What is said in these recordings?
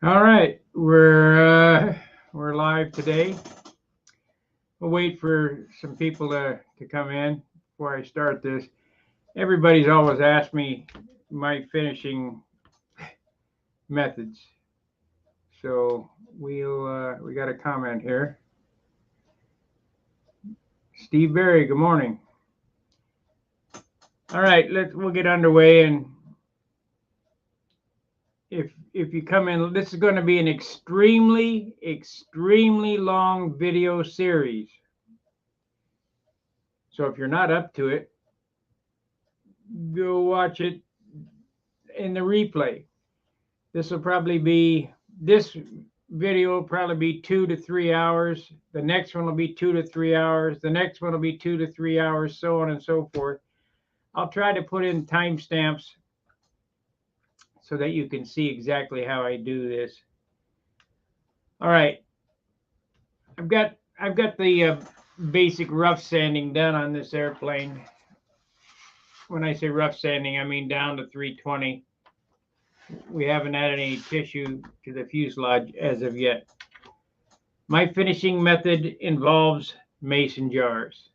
All right, we're live today. We'll wait for some people to come in before I start this. Everybody's always asked me my finishing methods, so we got a comment here. Steve Berry, good morning. All right, we'll get underway, and if you come in, this is going to be an extremely long video series. So if you're not up to it, go watch it in the replay. This video will probably be 2 to 3 hours. The next one will be 2 to 3 hours. The next one will be 2 to 3 hours, so on and so forth. I'll try to put in timestamps so that you can see exactly how I do this. All right, I've got the basic rough sanding done on this airplane. When I say rough sanding, I mean down to 320. We haven't added any tissue to the fuselage as of yet. My finishing method involves mason jars.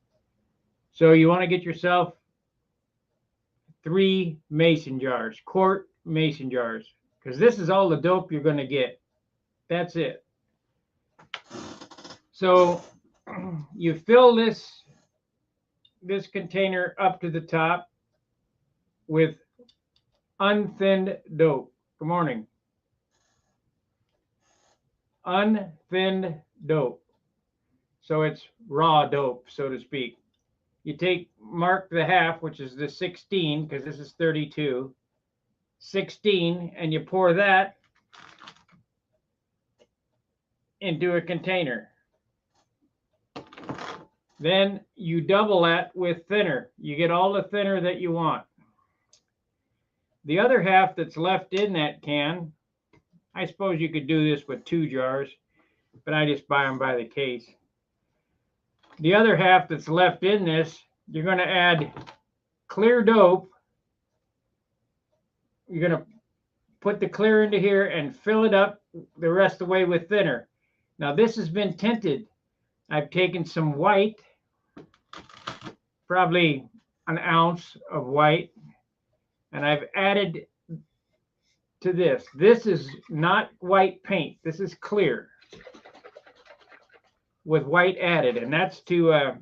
So you want to get yourself 3 mason jars, quart mason jars, because this is all the dope you're going to get. That's it. So you fill this container up to the top with unthinned dope. Good morning. Unthinned dope. So it's raw dope, so to speak. You mark the half, which is the 16, because this is 32, 16, and you pour that into a container. Then you double that with thinner. You get all the thinner that you want. The other half that's left in that can, I suppose you could do this with 2 jars, but I just buy them by the case. The other half that's left in this, you're going to add clear dope. You're going to put the clear into here and fill it up the rest of the way with thinner. Now this has been tinted. I've taken some white, probably an ounce of white, and I've added to this. This is not white paint. This is clear with white added, and that's to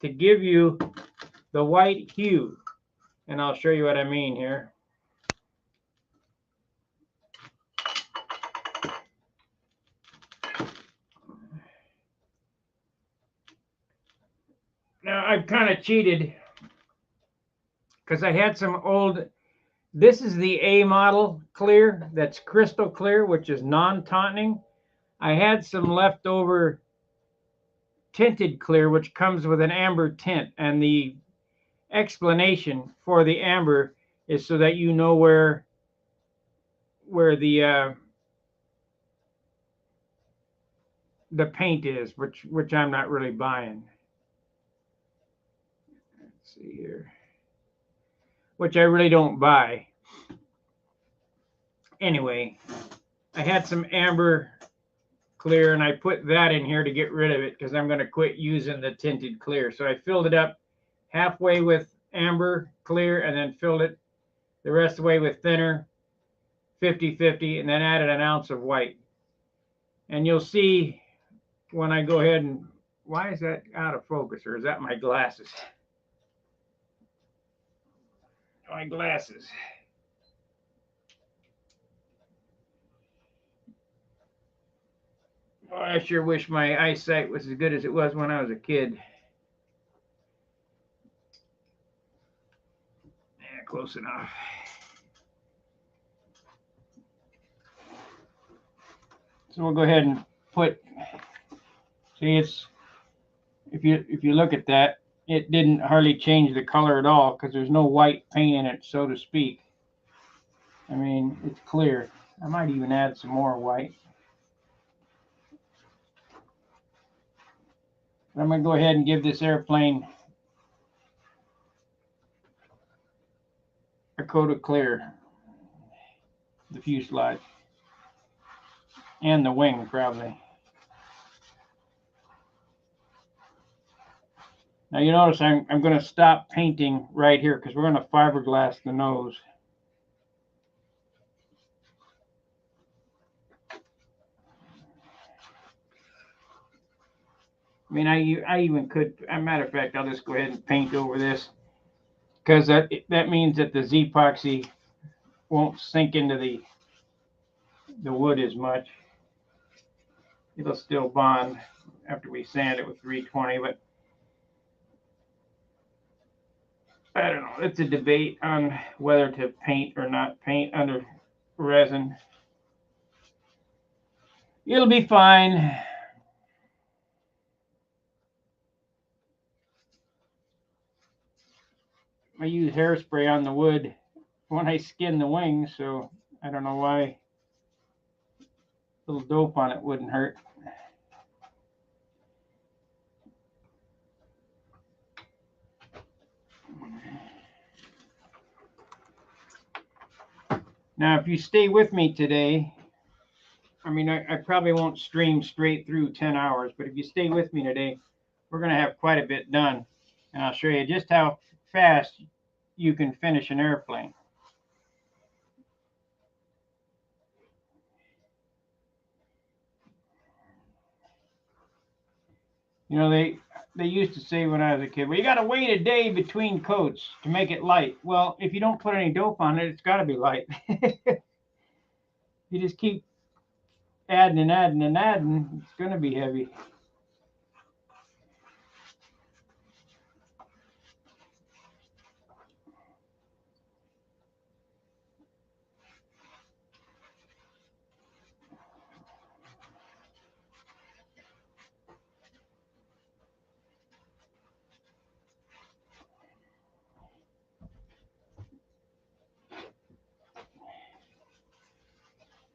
give you the white hue. And I'll show you what I mean here. Now I've kind of cheated because I had some old. This is the A model clear that's crystal clear, which is non-tautening. I had some leftover tinted clear, which comes with an amber tint, and the explanation for the amber is so that you know where the paint is, which I'm not really buying. Let's see here, which I really don't buy. Anyway, I had some amber clear, and I put that in here to get rid of it because I'm going to quit using the tinted clear. So I filled it up halfway with amber clear and then filled it the rest of the way with thinner, 50-50, and then added an ounce of white. And you'll see when I go ahead and, why is that out of focus, or is that my glasses? My glasses. Oh, I sure wish my eyesight was as good as it was when I was a kid. Yeah, close enough. So we'll go ahead and put, see, it's, if you look at that, it didn't hardly change the color at all because there's no white paint in it, so to speak. I mean, it's clear. I might even add some more white. I'm going to go ahead and give this airplane a coat of clear, the fuselage. and the wing probably. Now you notice I'm going to stop painting right here because we're going to fiberglass the nose. I mean, I even could, as a matter of fact, I'll just go ahead and paint over this because that means that the Z-epoxy won't sink into the wood as much. It'll still bond after we sand it with 320, but I don't know. It's a debate on whether to paint or not paint under resin. It'll be fine. I use hairspray on the wood when I skin the wings, so I don't know why a little dope on it wouldn't hurt. Now, if you stay with me today, I mean, I probably won't stream straight through 10 hours, but if you stay with me today, we're going to have quite a bit done. And I'll show you just how fast you can finish an airplane. You know, they used to say when I was a kid, well, you got to wait a day between coats to make it light. Well, if you don't put any dope on it, it's got to be light. You just keep adding and adding and adding, it's going to be heavy.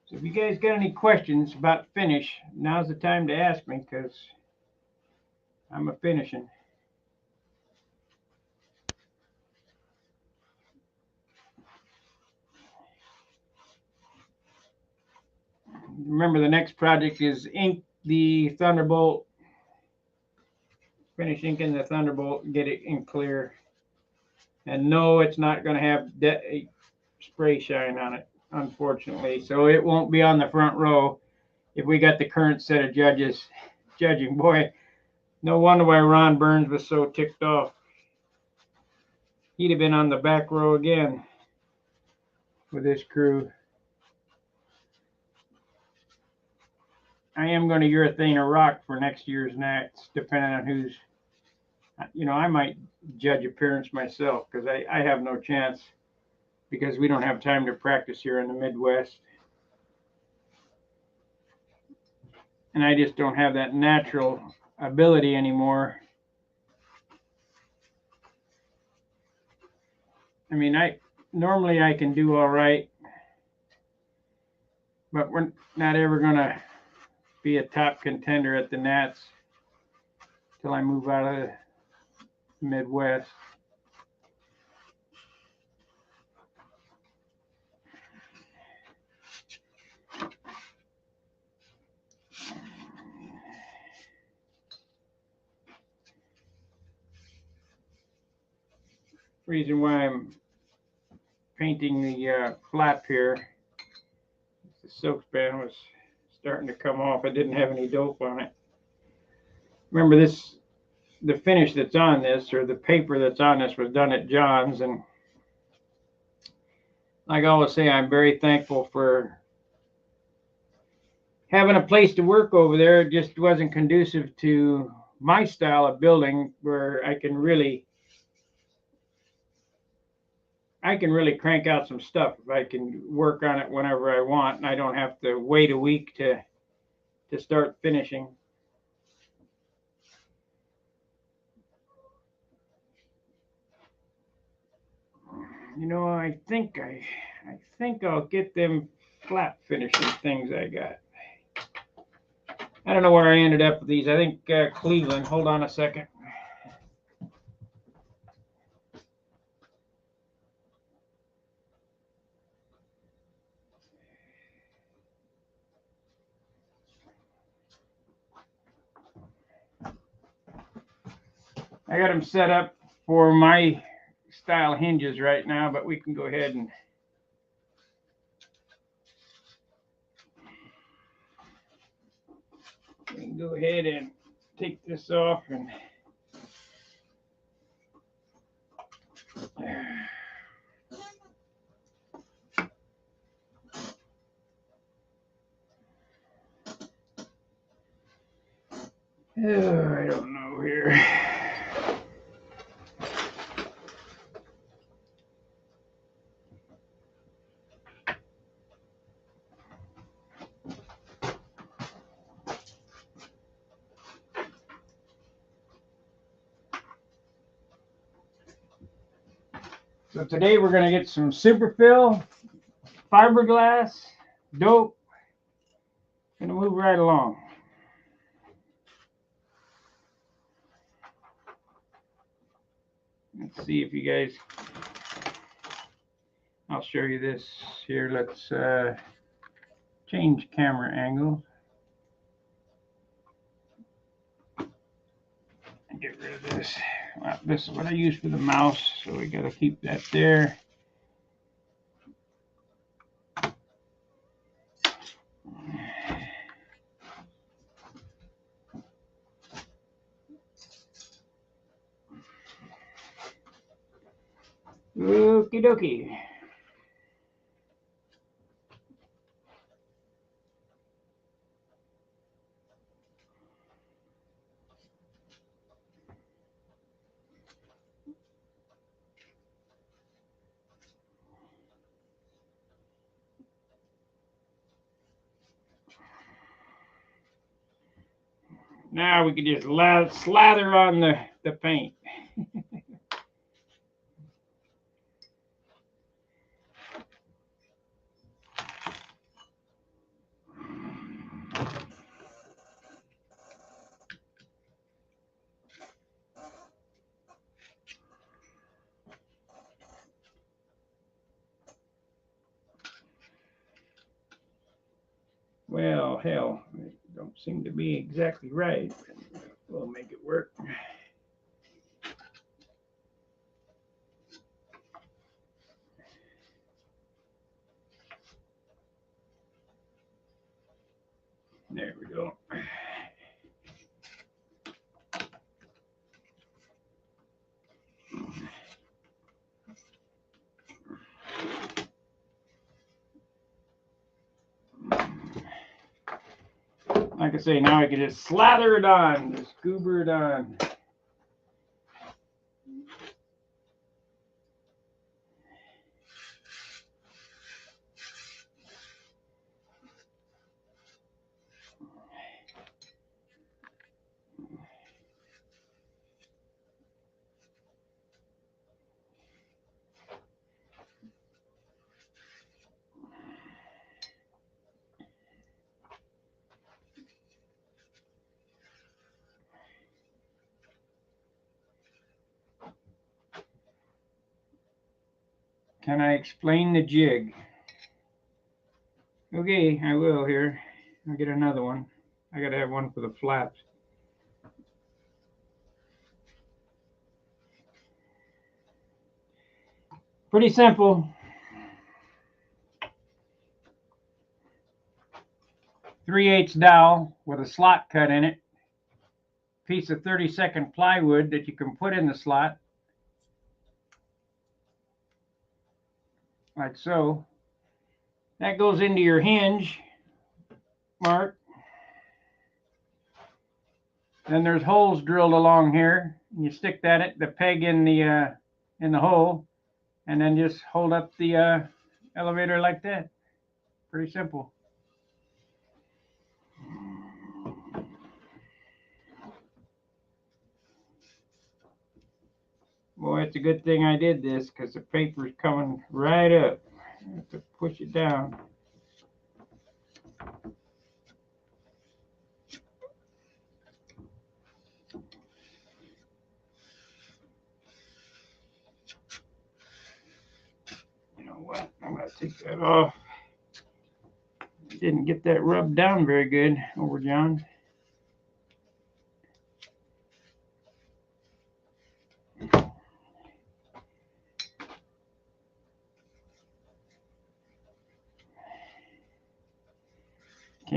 So if you guys got any questions about finish, now's the time to ask me because I'm a finishing. Remember, the next project is ink the Thunderbolt. Finish inking the Thunderbolt, get it in clear. And no, it's not going to have spray shine on it, unfortunately. So it won't be on the front row if we got the current set of judges judging. Boy, no wonder why Ron Burns was so ticked off. He'd have been on the back row again with this crew. I am going to urethane a rock for next year's Nats, depending on who's, you know, I might judge appearance myself because I have no chance because we don't have time to practice here in the Midwest. And I just don't have that natural ability anymore. I mean, normally I can do all right, but we're not ever going to be a top contender at the Nats till I move out of the Midwest. Reason why I'm painting the flap here, the silk span was starting to come off. I didn't have any dope on it. Remember this, the finish that's on this, or the paper that's on this, was done at John's, and like I always say, I'm very thankful for having a place to work over there. It just wasn't conducive to my style of building where I can really crank out some stuff if I can work on it whenever I want, and I don't have to wait a week to start finishing. You know, I think I'll get them flap finishing things I got. I don't know where I ended up with these. I think Cleveland. Hold on a second. I got them set up for my style hinges right now, but we can go ahead and take this off and I don't know here. So today we're going to get some superfill, fiberglass, dope. Going to move right along. Let's see if you guys, I'll show you this here. Let's change camera angle. And get rid of this. Well, this is what I use for the mouse, so we got to keep that there. Okie dokie. Now we can just slather on the paint. Well, hell, it don't seem to be exactly right. We'll make it work. There we go. Like I say, now I can just slather it on, just goober it on. Can I explain the jig? Okay, I will here. I'll get another one. I gotta have one for the flaps. Pretty simple. 3/8 dowel with a slot cut in it. Piece of 32nd plywood that you can put in the slot. Like so. That goes into your hinge mark. Then there's holes drilled along here. You stick the peg in the hole, and then just hold up the elevator like that. Pretty simple. Boy, it's a good thing I did this because the paper's coming right up. I have to push it down. You know what? I'm going to take that off. Didn't get that rubbed down very good over John.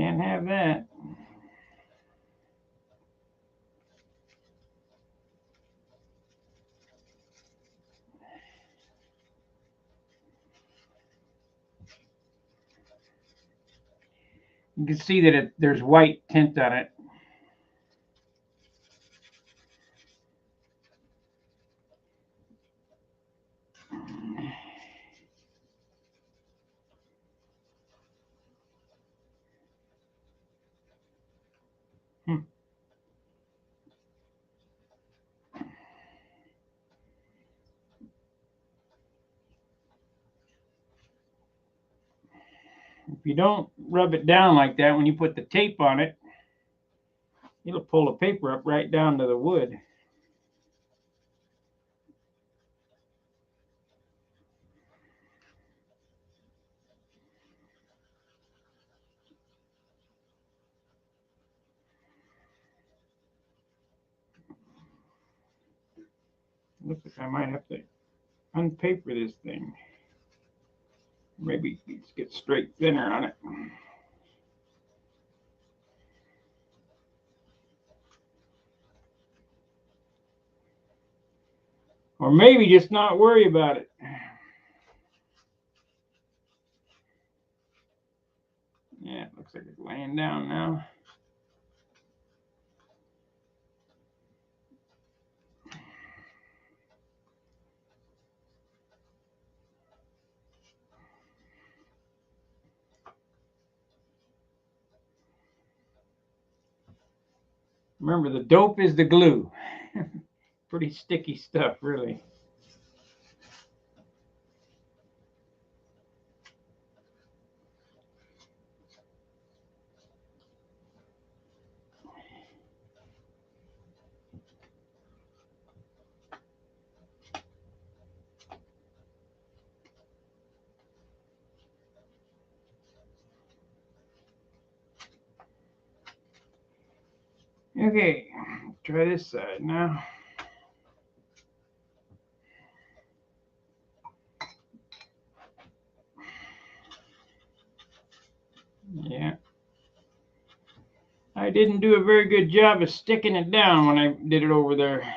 Can't have that. You can see that there's white tint on it. If you don't rub it down like that, when you put the tape on it, it'll pull the paper up right down to the wood. Looks like I might have to unpaper this thing. Maybe let's get straight thinner on it. Or maybe just not worry about it. Yeah, it looks like it's laying down now. Remember, the dope is the glue. Pretty sticky stuff, really. Okay, try this side now. Yeah. I didn't do a very good job of sticking it down when I did it over there.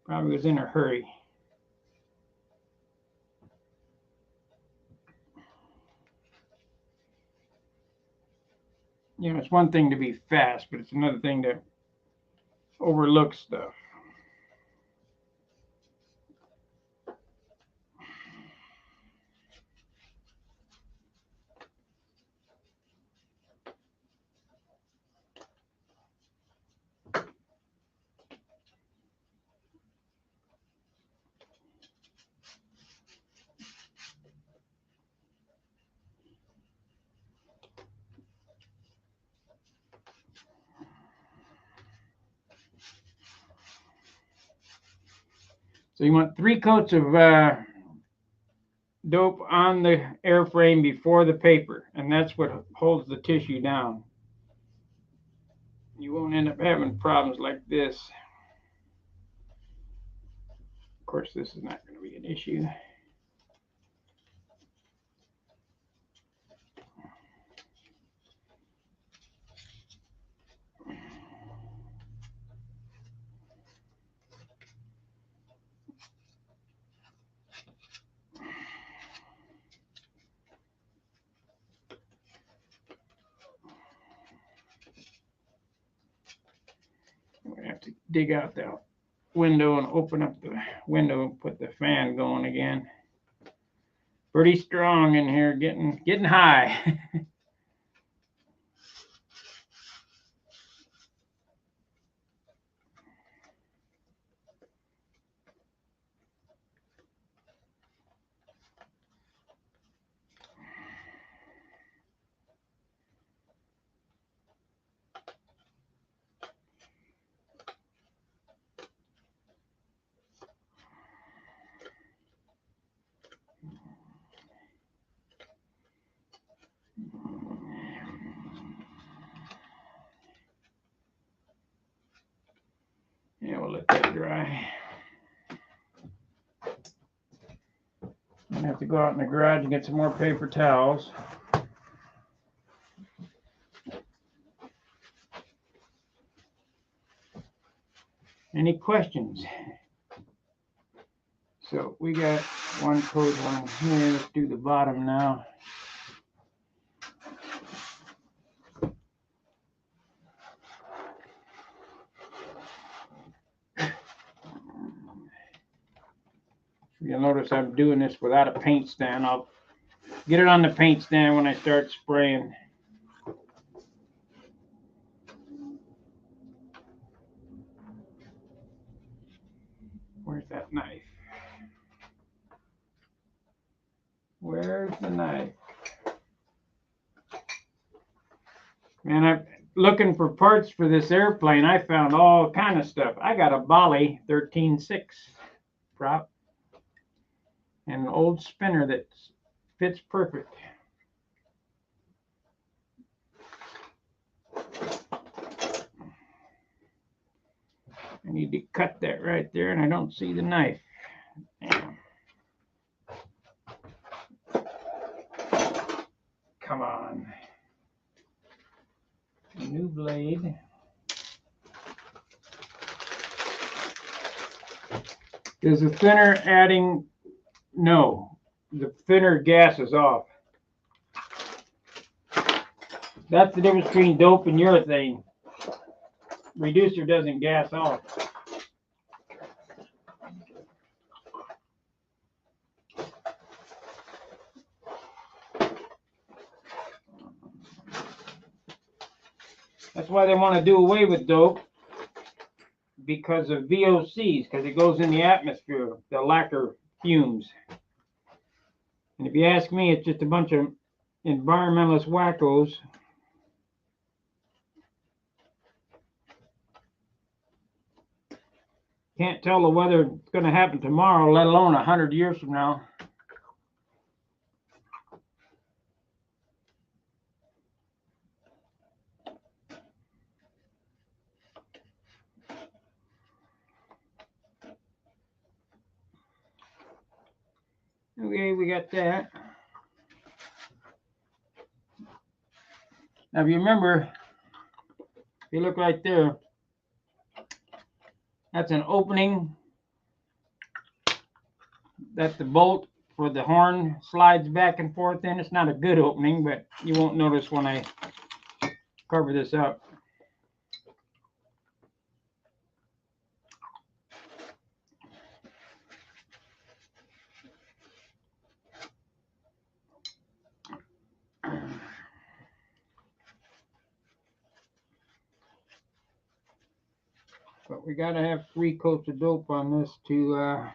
Probably was in a hurry. You know, it's one thing to be fast, but it's another thing to overlook stuff. So you want 3 coats of dope on the airframe before the paper, and that's what holds the tissue down. You won't end up having problems like this. Of course, this is not going to be an issue. We have to dig out the window and open up the window and put the fan going again. Pretty strong in here, getting high. Yeah, we'll let that dry. I'm gonna have to go out in the garage and get some more paper towels. Any questions? So we got one coat on here. Let's do the bottom now. You'll notice I'm doing this without a paint stand. I'll get it on the paint stand when I start spraying. Where's that knife? Where's the knife? Man, I'm looking for parts for this airplane. I found all kind of stuff. I got a Bali 13.6 prop and an old spinner that fits perfect. I need to cut that right there, and I don't see the knife. Damn. Come on. A new blade. Is the thinner adding? No. The thinner gas is off. That's the difference between dope and urethane. Reducer doesn't gas off. That's why they want to do away with dope, because of VOCs, because it goes in the atmosphere, the lacquer fumes. And if you ask me, it's just a bunch of environmentalist wackos. Can't tell the weather is going to happen tomorrow, let alone 100 years from now. Okay, we got that. Now, if you remember, if you look right there, that's an opening that the bolt for the horn slides back and forth in. It's not a good opening, but you won't notice when I cover this up. But we got to have 3 coats of dope on this to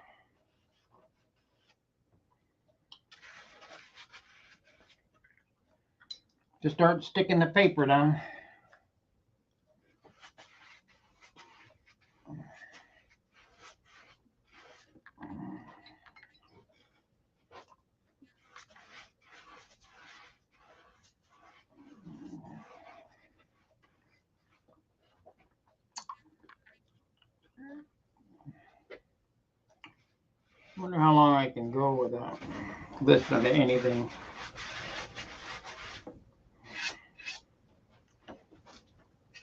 start sticking the paper down. Wonder how long I can go without listening to anything.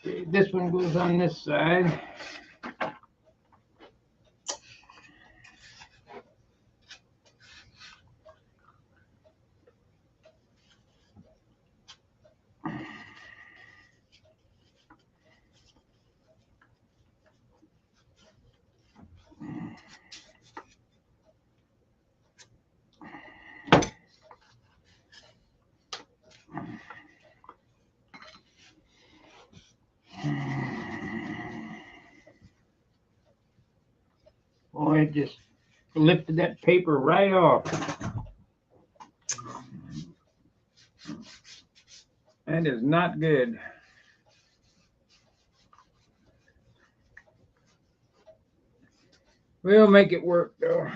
Okay, this one goes on this side. Boy, it just lifted that paper right off. That is not good. We'll make it work, though.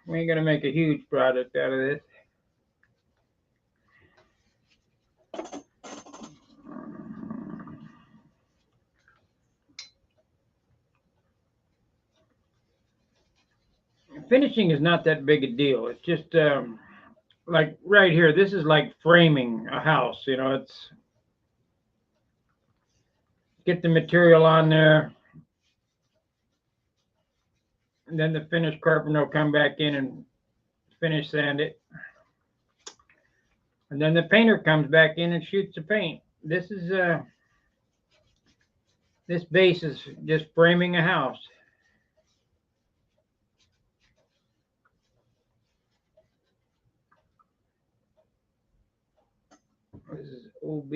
We ain't gonna make a huge product out of this. Finishing is not that big a deal. It's just like right here, this is like framing a house, you know. It's get the material on there, And then the finished carpenter will come back in and finish sand it. And then the painter comes back in and shoots the paint. This base is just framing a house. This is OB.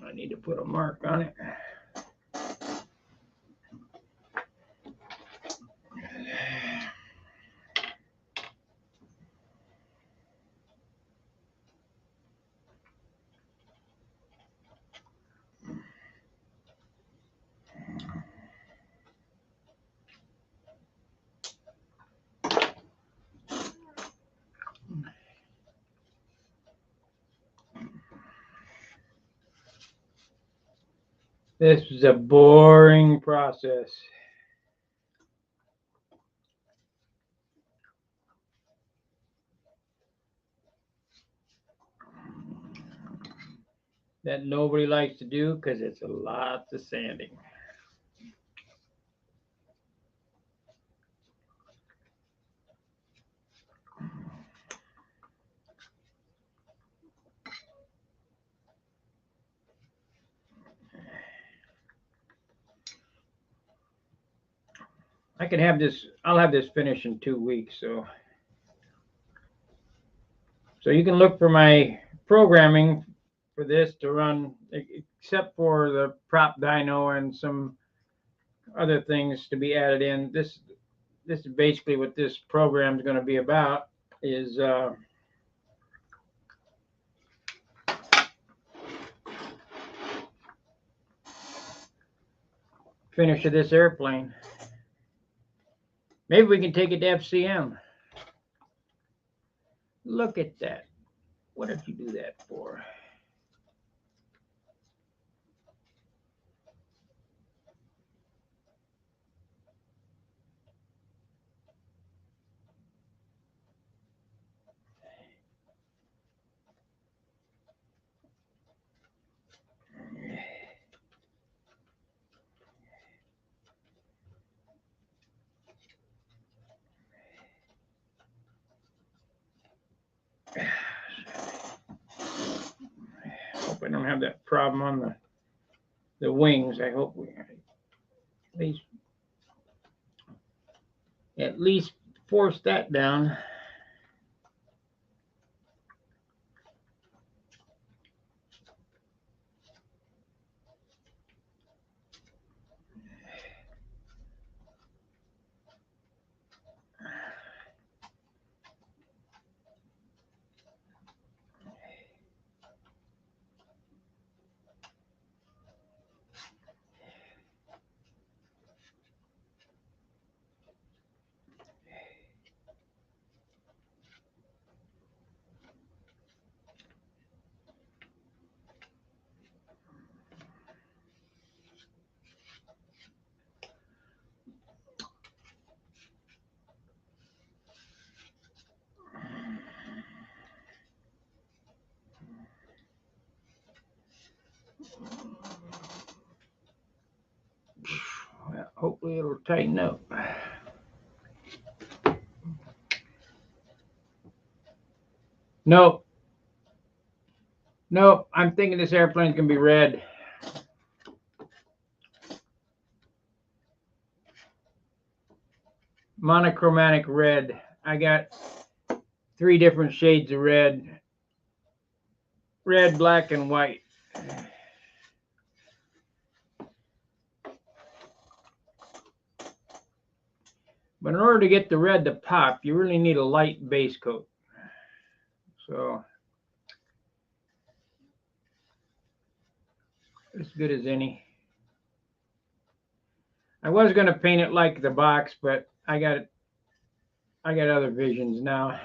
I need to put a mark on it. This is a boring process. That nobody likes to do because it's a lot of sanding. I can have this, I'll have this finished in 2 weeks, so you can look for my programming for this to run, except for the prop dyno and some other things to be added in. This is basically what this program is going to be about, is finish of this airplane. Maybe we can take it to FCM. Look at that. What did you do that for? Hope I don't have that problem on the wings. I hope we at least force that down. Well, hopefully it'll tighten up. Nope. Nope. I'm thinking this airplane's gonna be red. Monochromatic red. I got 3 different shades of red. Red, black, and white. But in order to get the red to pop, you really need a light base coat. So as good as any. I was going to paint it like the box, but I got other visions now.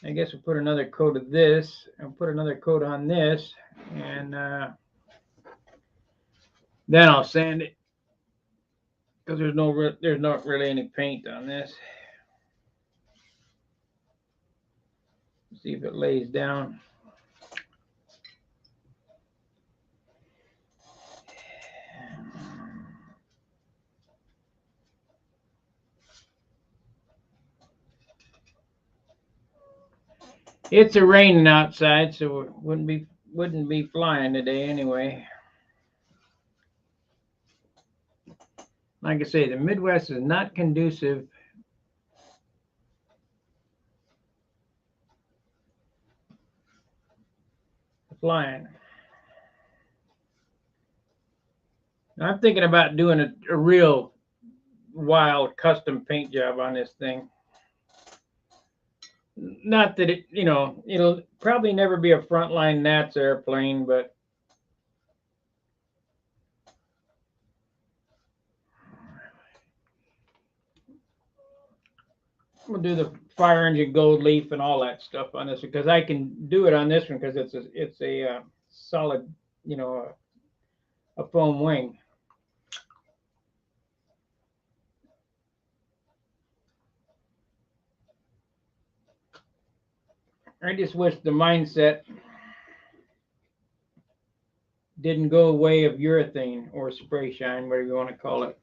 I guess we'll put another coat of this and put another coat on this, and then I'll sand it, because there's not really any paint on this. See if it lays down. It's raining outside, so it wouldn't be flying today anyway. Like I say, the Midwest is not conducive to flying. I'm thinking about doing a real wild custom paint job on this thing. Not that it, it'll probably never be a Frontline Nats airplane, but we'll do the fire engine gold leaf and all that stuff on this because I can do it on this one because it's a solid, a foam wing. I just wish the mindset didn't go away of urethane or spray shine, whatever you want to call it.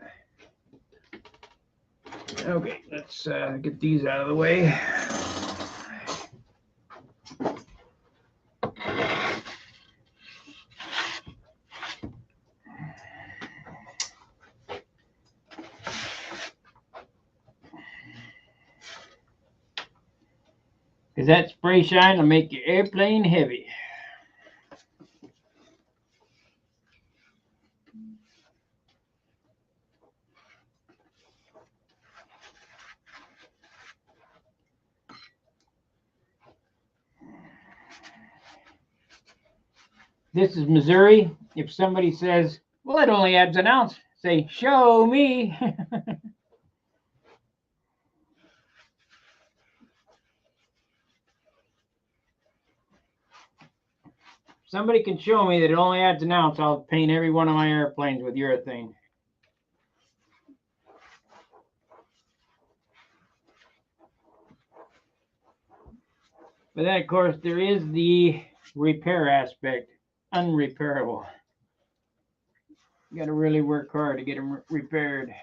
Okay, let's get these out of the way. Because that spray shine will make your airplane heavy. This is Missouri. If somebody says, well, it only adds an ounce, say, show me. Somebody can show me that it only adds an ounce, I'll paint every one of my airplanes with urethane. But then, of course, there is the repair aspect, unrepairable. You got to really work hard to get them repaired.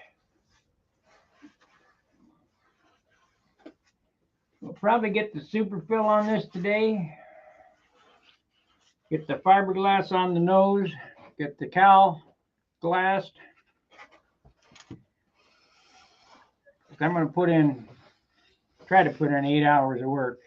We'll probably get the super fill on this today. Get the fiberglass on the nose. Get the cowl glassed. I'm going to try to put in 8 hours of work.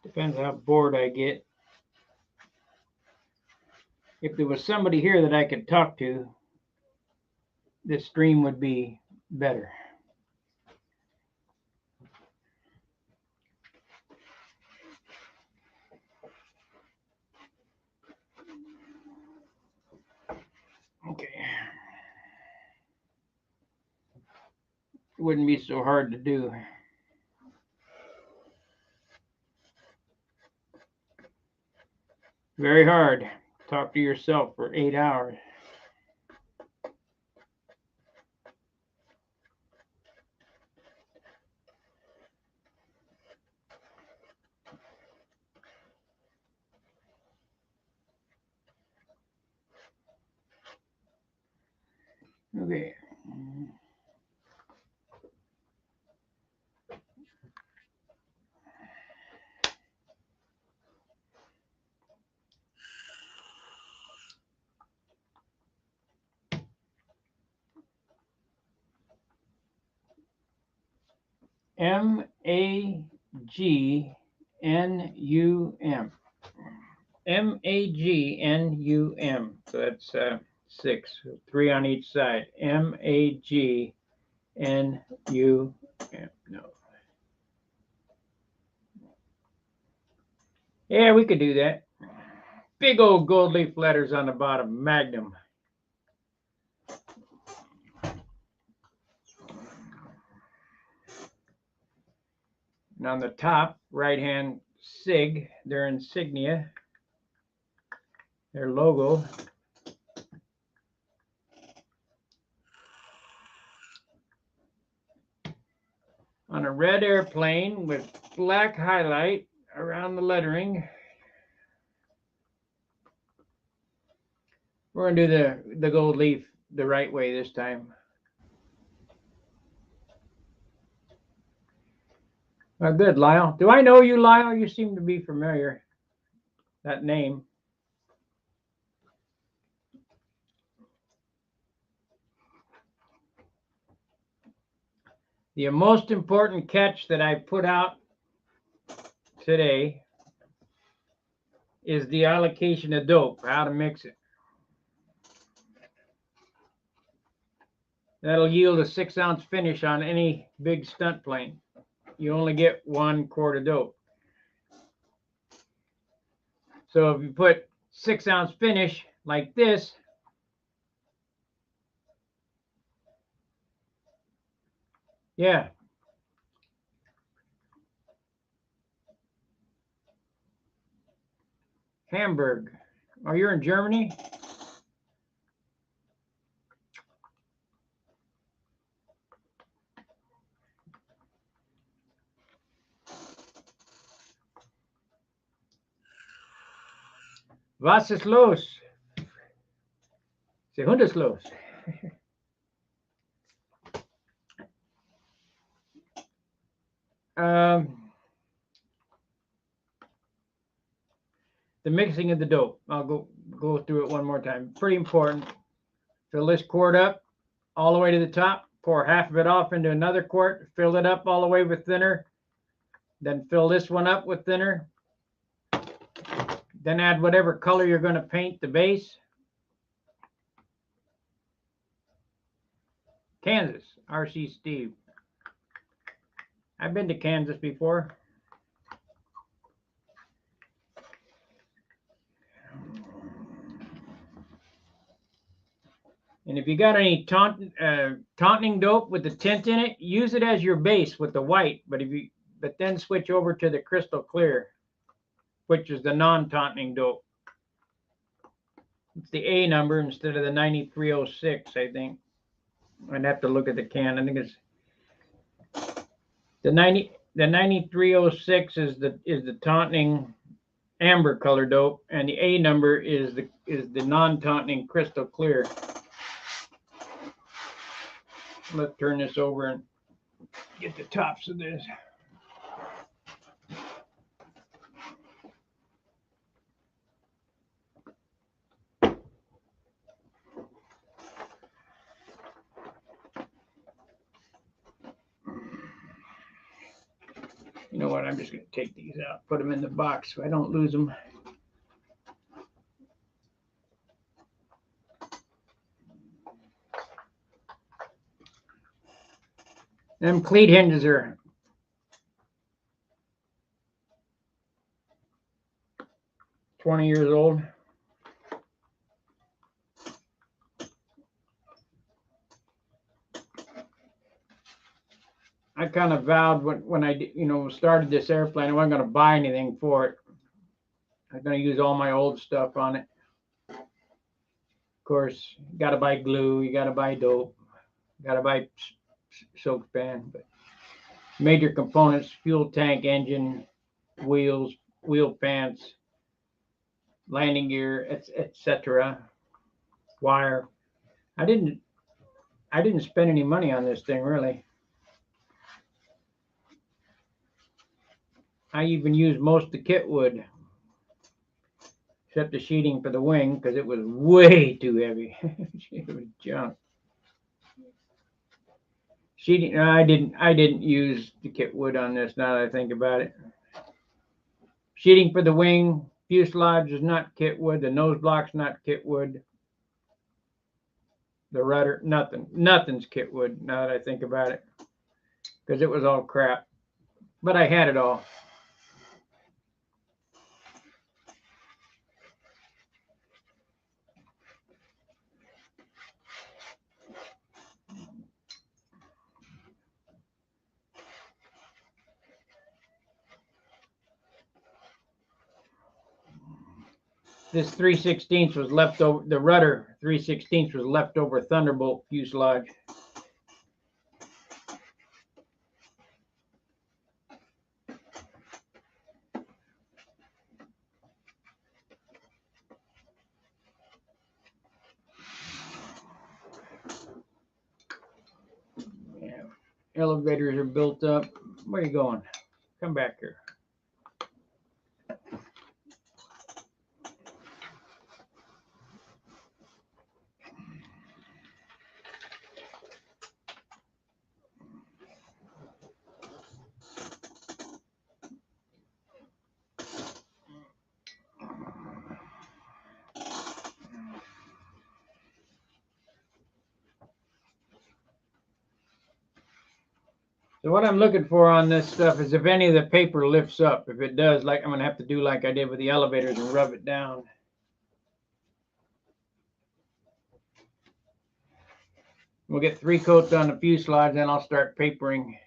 Depends how bored I get. If there was somebody here that I could talk to, this stream would be better. Okay. It wouldn't be so hard to do. Very hard. Talk to yourself for 8 hours. Okay. MAGNUM. MAGNUM. So that's 6, 3 on each side. MAGNUM. No. Yeah, we could do that. Big old gold leaf letters on the bottom. Magnum. And on the top right hand SIG, their insignia, their logo. On a red airplane with black highlight around the lettering. We're going to do the gold leaf the right way this time. Oh, good, Lyle. Do I know you, Lyle? You seem to be familiar. That name. The most important catch that I put out today is the allocation of dope, how to mix it. That'll yield a 6-ounce finish on any big stunt plane. You only get 1 quart of dope. So if you put 6-ounce finish like this, yeah. Hamburg. Oh, you're in Germany? Was ist los? Der Hund ist los. The mixing of the dope. I'll go through it one more time. Pretty important. Fill this quart up all the way to the top. Pour half of it off into another quart. Fill it up all the way with thinner. Then fill this one up with thinner. Then add whatever color you're going to paint the base. Kansas, RC Steve. I've been to Kansas before. And if you got any taunting dope with the tint in it, use it as your base with the white. But then switch over to the crystal clear, which is the non-taunting dope. It's the A number instead of the 9306, I think. I'd have to look at the can. I think it's the 9306 is the taunting amber color dope, and the A number is the non-taunting crystal clear. Let's turn this over and get the tops of this. You know what? I'm just going to take these out, put them in the box so I don't lose them. Them cleat hinges are 20 years old. I kind of vowed when I started this airplane, I wasn't going to buy anything for it. I'm going to use all my old stuff on it. Of course, you got to buy glue, you got to buy dope, you got to buy soak span. But major components: fuel tank, engine, wheels, wheel pants, landing gear, etc. Wire. I didn't spend any money on this thing, really. I even used most of the kit wood, except the sheeting for the wing, because it was way too heavy. It was junk. Sheeting. I didn't use the kit wood on this. Now that I think about it, sheeting for the wing, fuselage is not kit wood. The nose block's not kit wood. The rudder, nothing's kit wood. Now that I think about it, because it was all crap. But I had it all. This 3/16 was left over, the rudder 3/16 was left over Thunderbolt fuselage. Yeah. Elevators are built up. Where are you going? Come back here. So what I'm looking for on this stuff is if any of the paper lifts up. If it does, like I'm going to have to do like I did with the elevators and rub it down. We'll get 3 coats on the fuselage, then I'll start papering.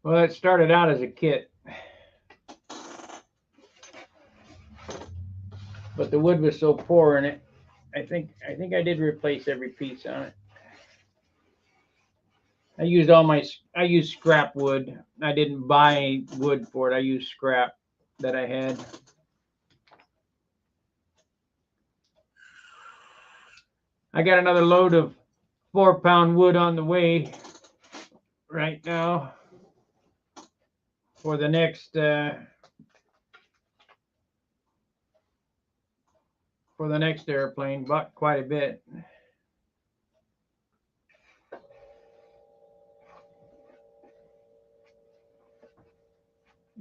Well, it started out as a kit, but the wood was so poor in it. I think I did replace every piece on it. I used scrap wood. I didn't buy wood for it. I used scrap that I had. I got another load of 4-pound wood on the way right now for the next airplane. Bought quite a bit.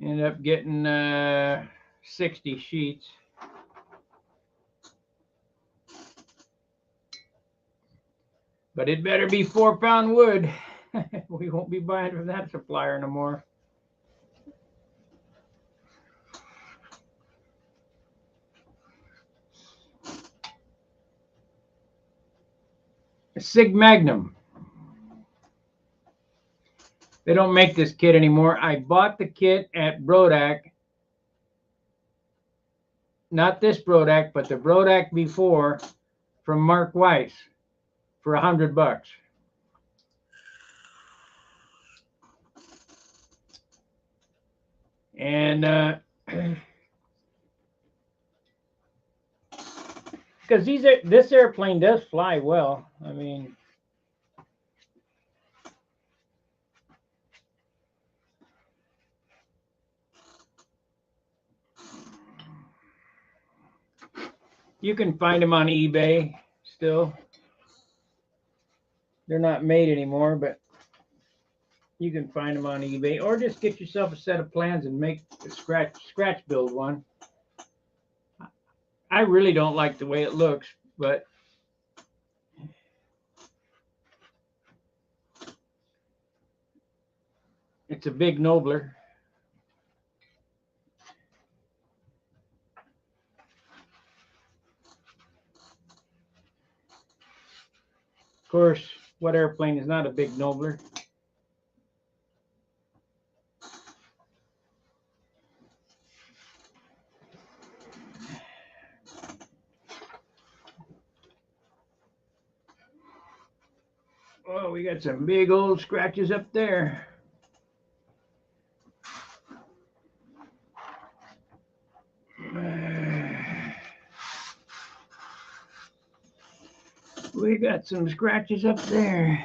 Ended up getting 60 sheets. But it better be 4-pound wood. We won't be buying from that supplier no more. SIG Magnum. They don't make this kit anymore. I bought the kit at Brodak. Not this Brodak, but the Brodak before from Mark Weiss for $100. And because this airplane does fly well. I mean, you can find them on eBay still. They're not made anymore, but you can find them on eBay, or just get yourself a set of plans and make a scratch build one. I really don't like the way it looks, but it's a big Nobler. Of course, what airplane is not a big Nobler? Oh, we got some big old scratches up there. We got some scratches up there.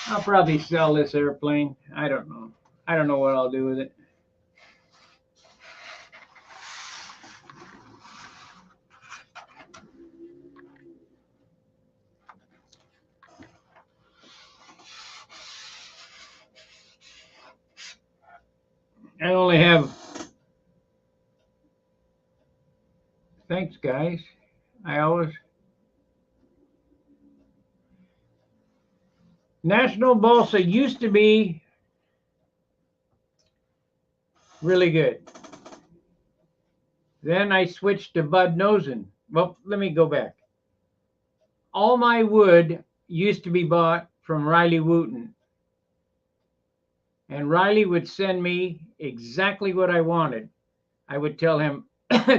I'll probably sell this airplane. I don't know. I don't know what I'll do with it. I only have, thanks guys. I National Balsa used to be really good. Then I switched to Bud Nosen. Well, let me go back. All my wood used to be bought from Riley Wooten, and Riley would send me exactly what I wanted. I would tell him,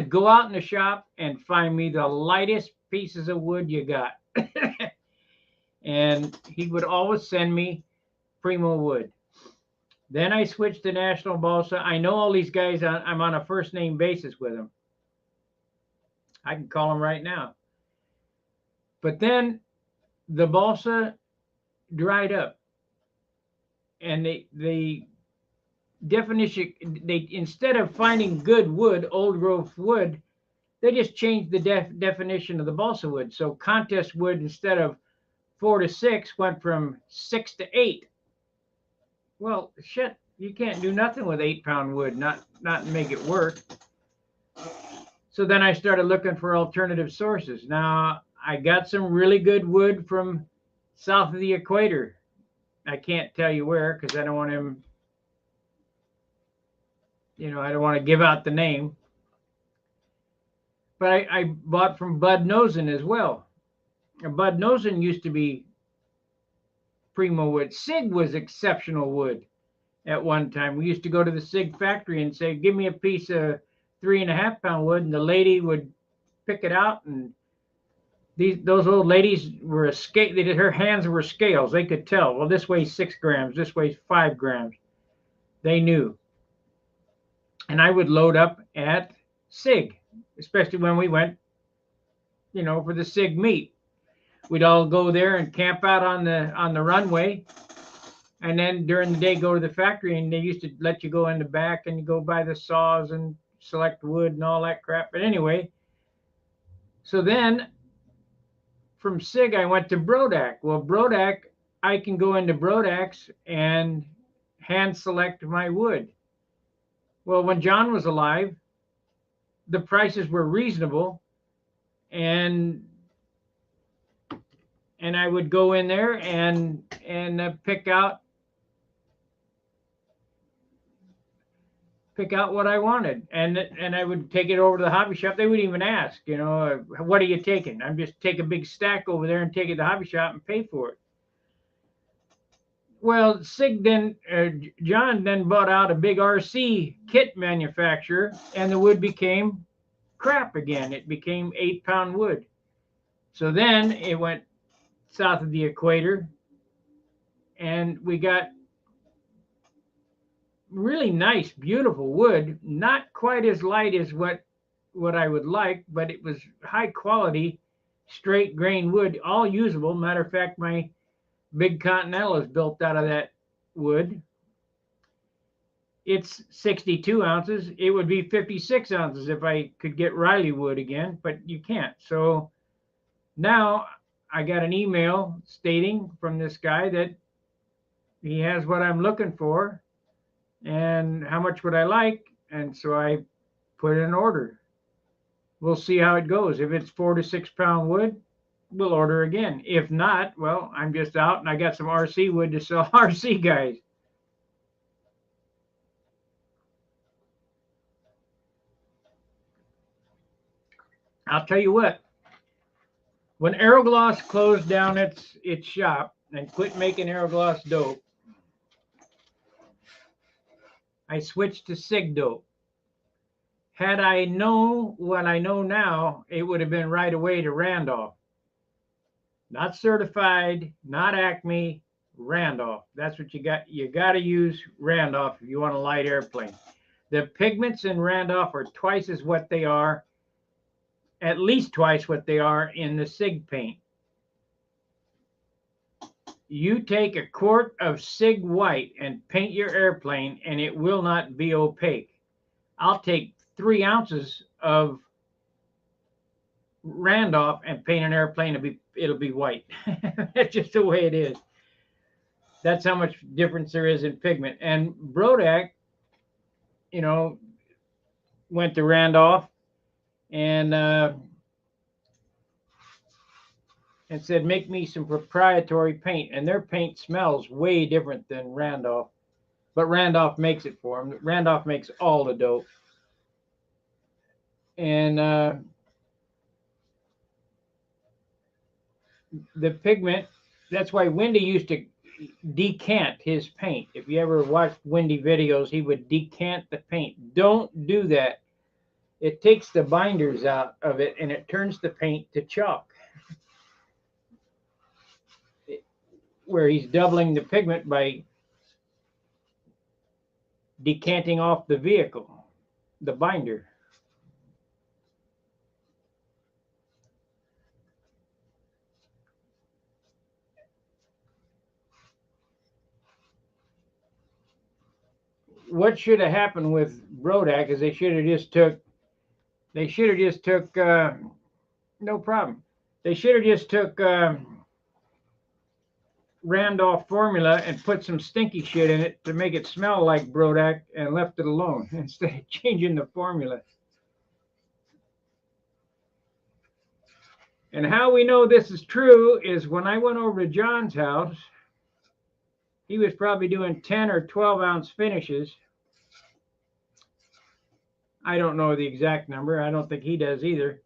go out in the shop and find me the lightest pieces of wood you got. And he would always send me primo wood. Then I switched to National Balsa. I know all these guys, I'm on a first name basis with them. I can call them right now. But then the balsa dried up, and the definition, they, instead of finding good wood, old growth wood, they just changed the definition of the balsa wood. So contest wood, instead of 4 to 6, went from 6 to 8. Well, shit, you can't do nothing with 8-pound wood, not make it work. So then I started looking for alternative sources. Now I got some really good wood from south of the equator. I can't tell you where because I don't want him, I don't want to give out the name. But I bought from Bud Nosen as well. And Bud Nosen used to be primo wood. SIG was exceptional wood at one time. We used to go to the SIG factory and say, give me a piece of 3.5-pound wood, and the lady would pick it out, and those old ladies were a scale. Her hands were scales. They could tell. Well, this weighs 6 grams. This weighs 5 grams. They knew. And I would load up at SIG, especially when we went, for the SIG meet. We'd all go there and camp out on the runway, and then during the day go to the factory, and they used to let you go in the back and you go buy the saws and select wood and all that crap. But anyway, so then from SIG, I went to Brodak. Well, Brodak, I can go into Brodak's and hand select my wood. Well, when John was alive, the prices were reasonable, and I would go in there and pick out what I wanted, and I would take it over to the hobby shop. They wouldn't even ask, what are you taking? I'm just take a big stack over there and take it to the hobby shop and pay for it. Well, SIG then, John then bought out a big RC kit manufacturer, and the wood became crap again. It became 8-pound wood. So then it went south of the equator, and we got really nice, beautiful wood, not quite as light as what I would like, but it was high quality, straight grain wood, all usable. Matter of fact, my big Continental is built out of that wood. It's 62 ounces. It would be 56 ounces if I could get Riley wood again, but you can't. So now I got an email stating from this guy that he has what I'm looking for, and how much would I like? And so I put in an order. We'll see how it goes. If it's 4 to 6-pound wood, we'll order again. If not, well, I'm just out, and I got some RC wood to sell RC guys. I'll tell you what, when Aerogloss closed down its shop and quit making Aerogloss dope, I switched to SIG dope. Had I known what I know now, it would have been right away to Randolph. Not certified, not Acme, Randolph. That's what you got. You got to use Randolph if you want a light airplane. The pigments in Randolph are twice as what they are, at least twice what they are in the SIG paint. You take a quart of SIG white and paint your airplane, and it will not be opaque. I'll take 3 ounces of Randolph and paint an airplane. It'll be white. That's just the way it is. That's how much difference there is in pigment. And Brodak, went to Randolph, and and said, make me some proprietary paint. And their paint smells way different than Randolph. But Randolph makes it for them. Randolph makes all the dope. And the pigment, that's why Wendy used to decant his paint. If you ever watched Wendy videos, he would decant the paint. Don't do that. It takes the binders out of it and it turns the paint to chalk, where he's doubling the pigment by decanting off the vehicle, the binder. What should have happened with Brodak is they should have just took no problem. They should have just took Randolph formula and put some stinky shit in it to make it smell like Brodak and left it alone instead of changing the formula. And how we know this is true is when I went over to John's house, he was probably doing 10 or 12 ounce finishes. I don't know the exact number. I don't think he does either.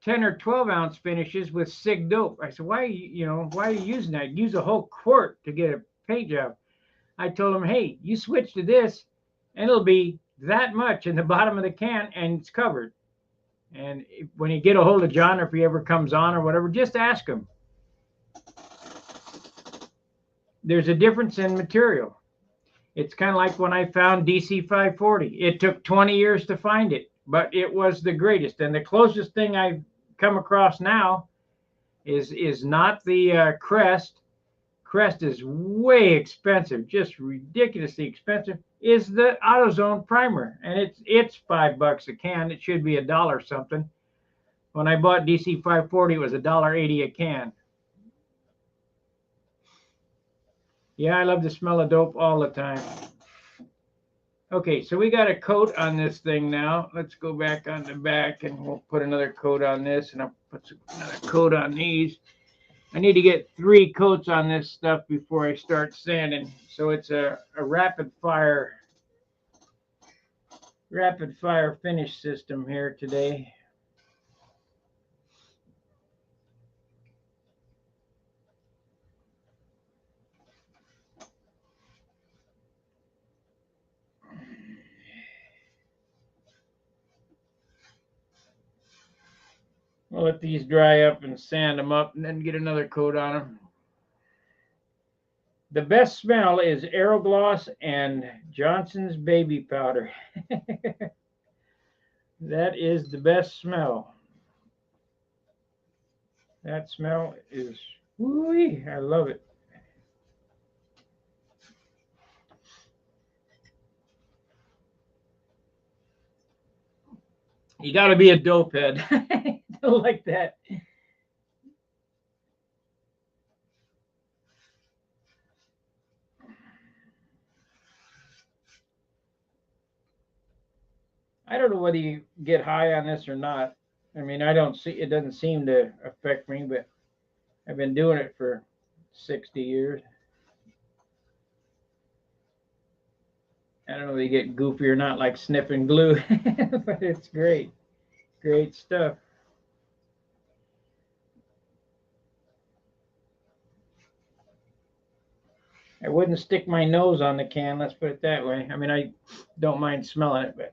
10 or 12 ounce finishes with SIG dope. I said, why are you using that? Use a whole quart to get a paint job. I told him, hey, you switch to this and it'll be that much in the bottom of the can and it's covered. And when you get a hold of John, or if he ever comes on or whatever, just ask him. There's a difference in material. It's kind of like when I found DC 540. It took 20 years to find it, but it was the greatest. And the closest thing I've come across now is not the Crest. Crest is way expensive, just ridiculously expensive. Is the AutoZone primer, and it's $5 a can. It should be $1 something. When I bought DC 540, it was $1.80 a can. Yeah, I love the smell of dope all the time. Okay, so we got a coat on this thing now. Let's go back on the back and we'll put another coat on this, and I'll put another coat on these. I need to get 3 coats on this stuff before I start sanding. So it's a rapid fire finish system here today. We'll let these dry up and sand them up and then get another coat on them. The best smell is Aerogloss and Johnson's baby powder. That is the best smell. That smell is, woo-wee, I love it. You got to be a dope head. Like that. I don't know whether you get high on this or not. I mean, I don't see, it doesn't seem to affect me, but I've been doing it for 60 years. I don't know whether you get goofy or not, like sniffing glue, but it's great. Great stuff. I wouldn't stick my nose on the can, let's put it that way. I mean, I don't mind smelling it, but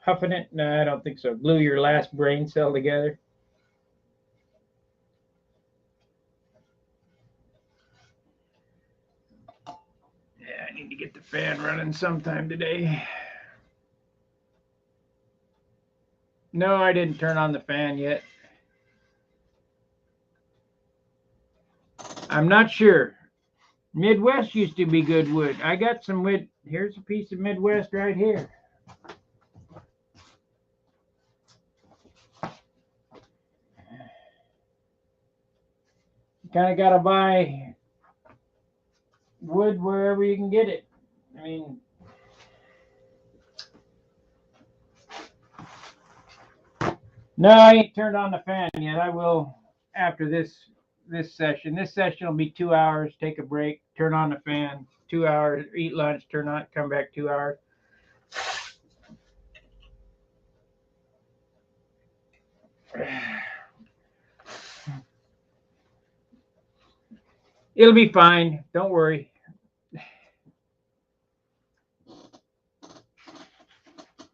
huffing it, no, I don't think so. Glue your last brain cell together. Yeah, I need to get the fan running sometime today. No, I didn't turn on the fan yet. I'm not sure. Midwest used to be good wood. I got some wood. Here's a piece of Midwest right here. Kind of got to buy wood wherever you can get it. I mean, No, I ain't turned on the fan yet. I will after this session. This session will be 2 hours. Take a break, turn on the fan. 2 hours, eat lunch, turn on, come back 2 hours. It'll be fine. Don't worry.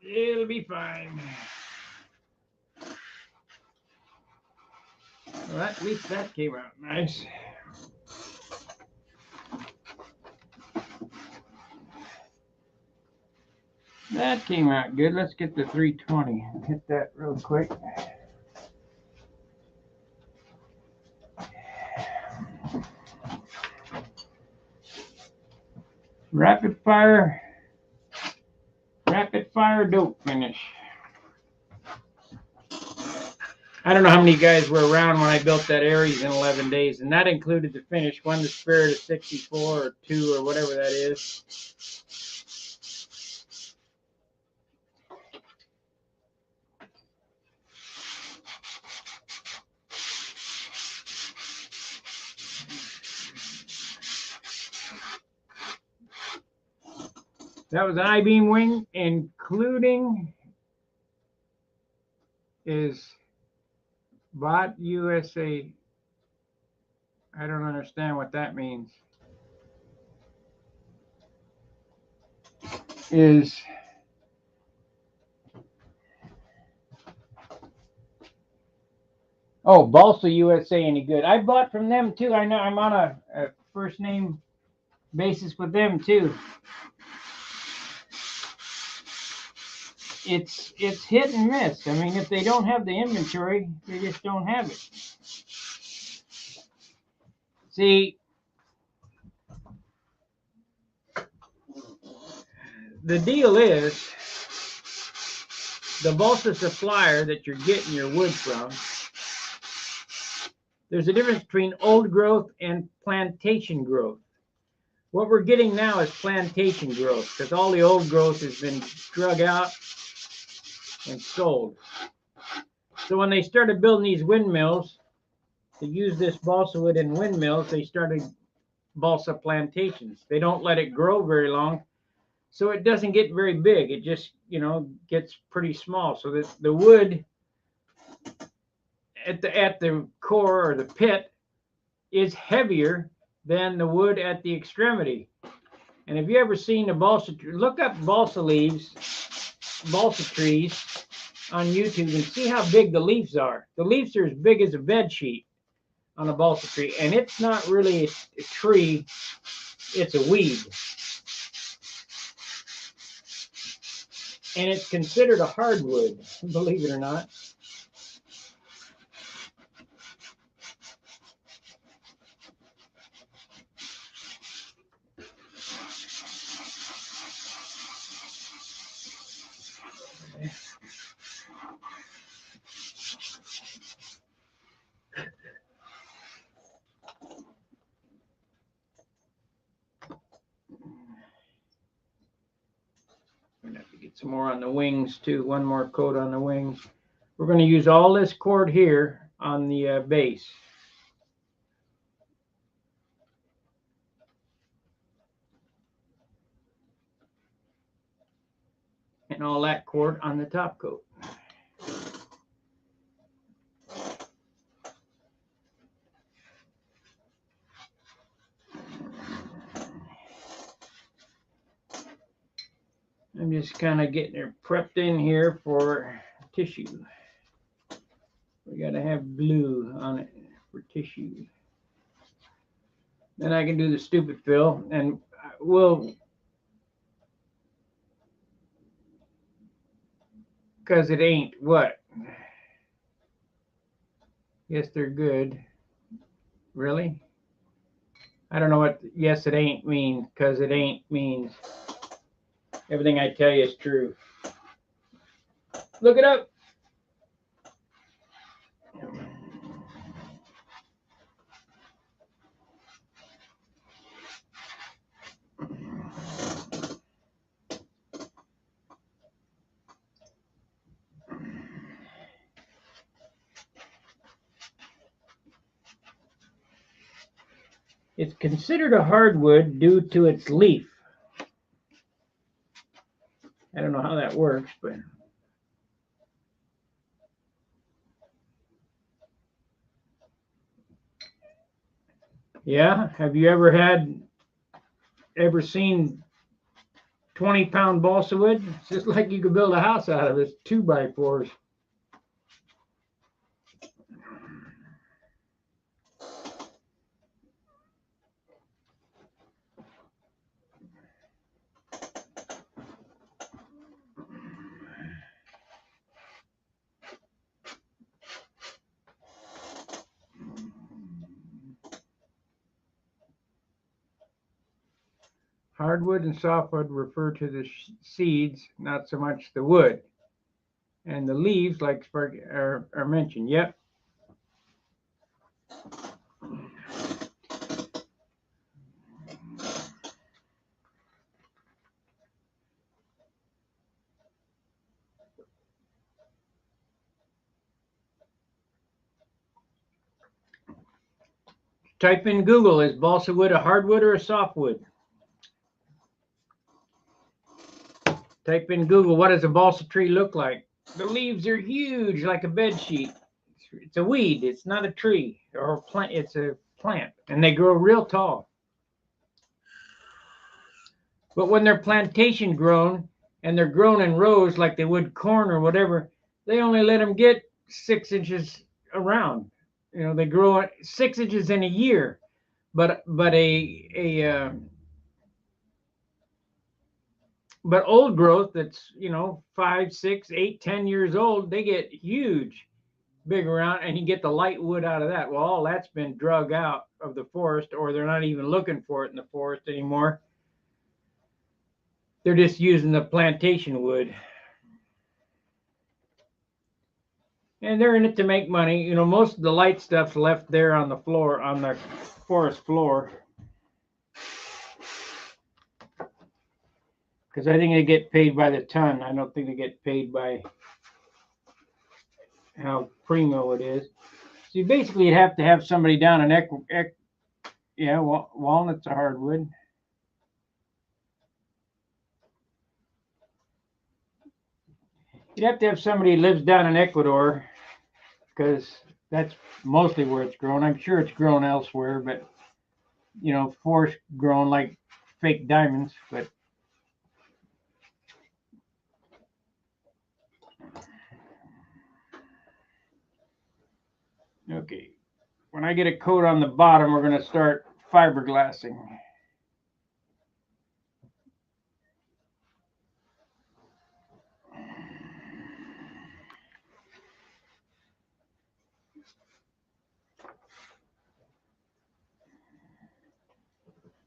It'll be fine. Well, at least that came out nice. That came out good. Let's get the 320. Hit that real quick. Rapid fire dope finish. I don't know how many guys were around when I built that Aries in 11 days, and that included the finish, one the Spirit of 64 or 2 or whatever that is. That was an I-beam wing, including is bot USA. I don't understand what that means. Is oh, Balsa USA any good? I bought from them too. I know I'm on a first name basis with them too. It's hit and miss. I mean, if they don't have the inventory, they just don't have it. See, the deal is the Balsa supplier that you're getting your wood from. There's a difference between old growth and plantation growth. What we're getting now is plantation growth because all the old growth has been drug out and sold. So when they started building these windmills to use this balsa wood in windmills, they started balsa plantations. They don't let it grow very long, so it doesn't get very big. It just, gets pretty small. So that the wood at the core or the pit is heavier than the wood at the extremity. And have you ever seen the balsa tree? Look up balsa leaves, balsa trees on YouTube and see how big the leaves are. The leaves are as big as a bed sheet on a balsa tree, and it's not really a tree, it's a weed. And it's considered a hardwood, believe it or not. I'm gonna have to get some more on the wings too. One more coat on the wings. We're going to use all this cord here on the base. And all that cord on the top coat. I'm just kind of getting her prepped in here for tissue. We got to have glue on it for tissue. Then I can do the stupid fill, and we'll, because it ain't what? Yes, they're good. Really? I don't know what yes it ain't means, because it ain't means everything I tell you is true. Look it up. It's considered a hardwood due to its leaf. I don't know how that works, but yeah. Have you ever seen 20-pound balsa wood? It's just like you could build a house out of it. It's 2x4s. Hardwood and softwood refer to the seeds, not so much the wood. And the leaves, like are mentioned. Yep. Type in Google, is balsa wood a hardwood or a softwood? Type in Google, what does a balsa tree look like? The leaves are huge, like a bed sheet. It's a weed. It's not a tree or a plant. It's a plant, and they grow real tall. But when they're plantation grown and they're grown in rows like they would corn or whatever, they only let them get 6 inches around. You know, they grow 6 inches in a year. But old growth that's 5, 6, 8, 10 years old, they get huge, big around, and you get the light wood out of that. Well, all that's been drug out of the forest, or they're not even looking for it in the forest anymore. They're just using the plantation wood. And they're in it to make money. You know, most of the light stuff's left there on the floor, on the forest floor. Because I think they get paid by the ton. I don't think they get paid by how primo it is. So you basically have to have somebody down in walnut's a hardwood. You'd have to have somebody who lives down in Ecuador, because that's mostly where it's grown. I'm sure it's grown elsewhere, but forest grown like fake diamonds. But okay, when I get a coat on the bottom, we're going to start fiberglassing.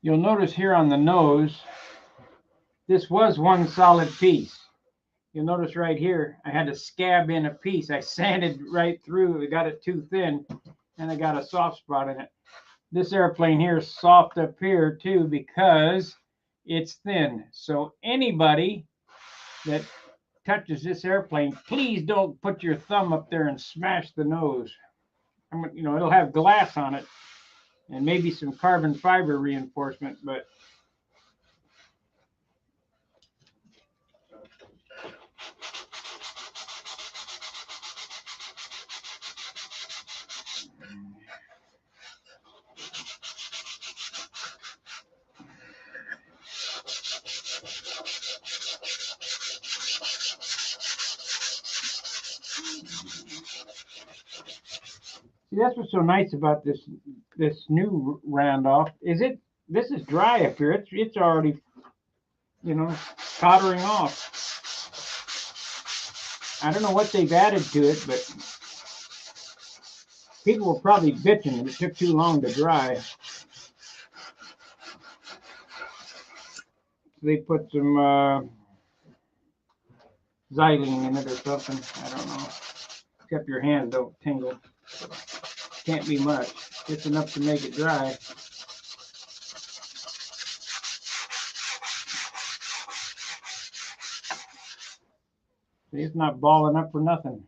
You'll notice here on the nose, this was one solid piece. You'll notice right here, I had to scab in a piece. I sanded right through. I got it too thin, and I got a soft spot in it. This airplane here is soft up here too because it's thin. So anybody that touches this airplane, please don't put your thumb up there and smash the nose. It'll have glass on it and maybe some carbon fiber reinforcement, but see, that's what's so nice about this new round-off is this is dry up here. It's already tottering off. I don't know what they've added to it, but people were probably bitching that it took too long to dry. They put some xylene in it or something. I don't know. Except your hands don't tingle. Can't be much. Just enough to make it dry. It's not balling up for nothing.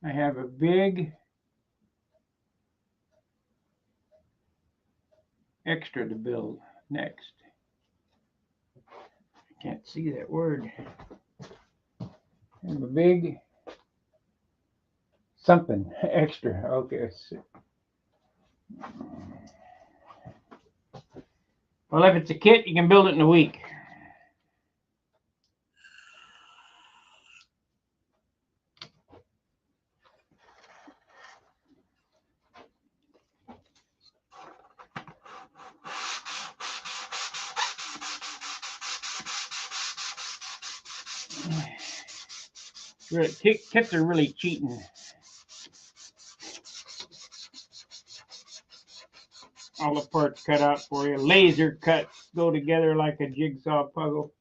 I have a big extra to build next. I can't see that word. I have a big something extra. Okay. Well, if it's a kit, you can build it in a week. Kits are really cheating. All the parts cut out for you. Laser cuts go together like a jigsaw puzzle.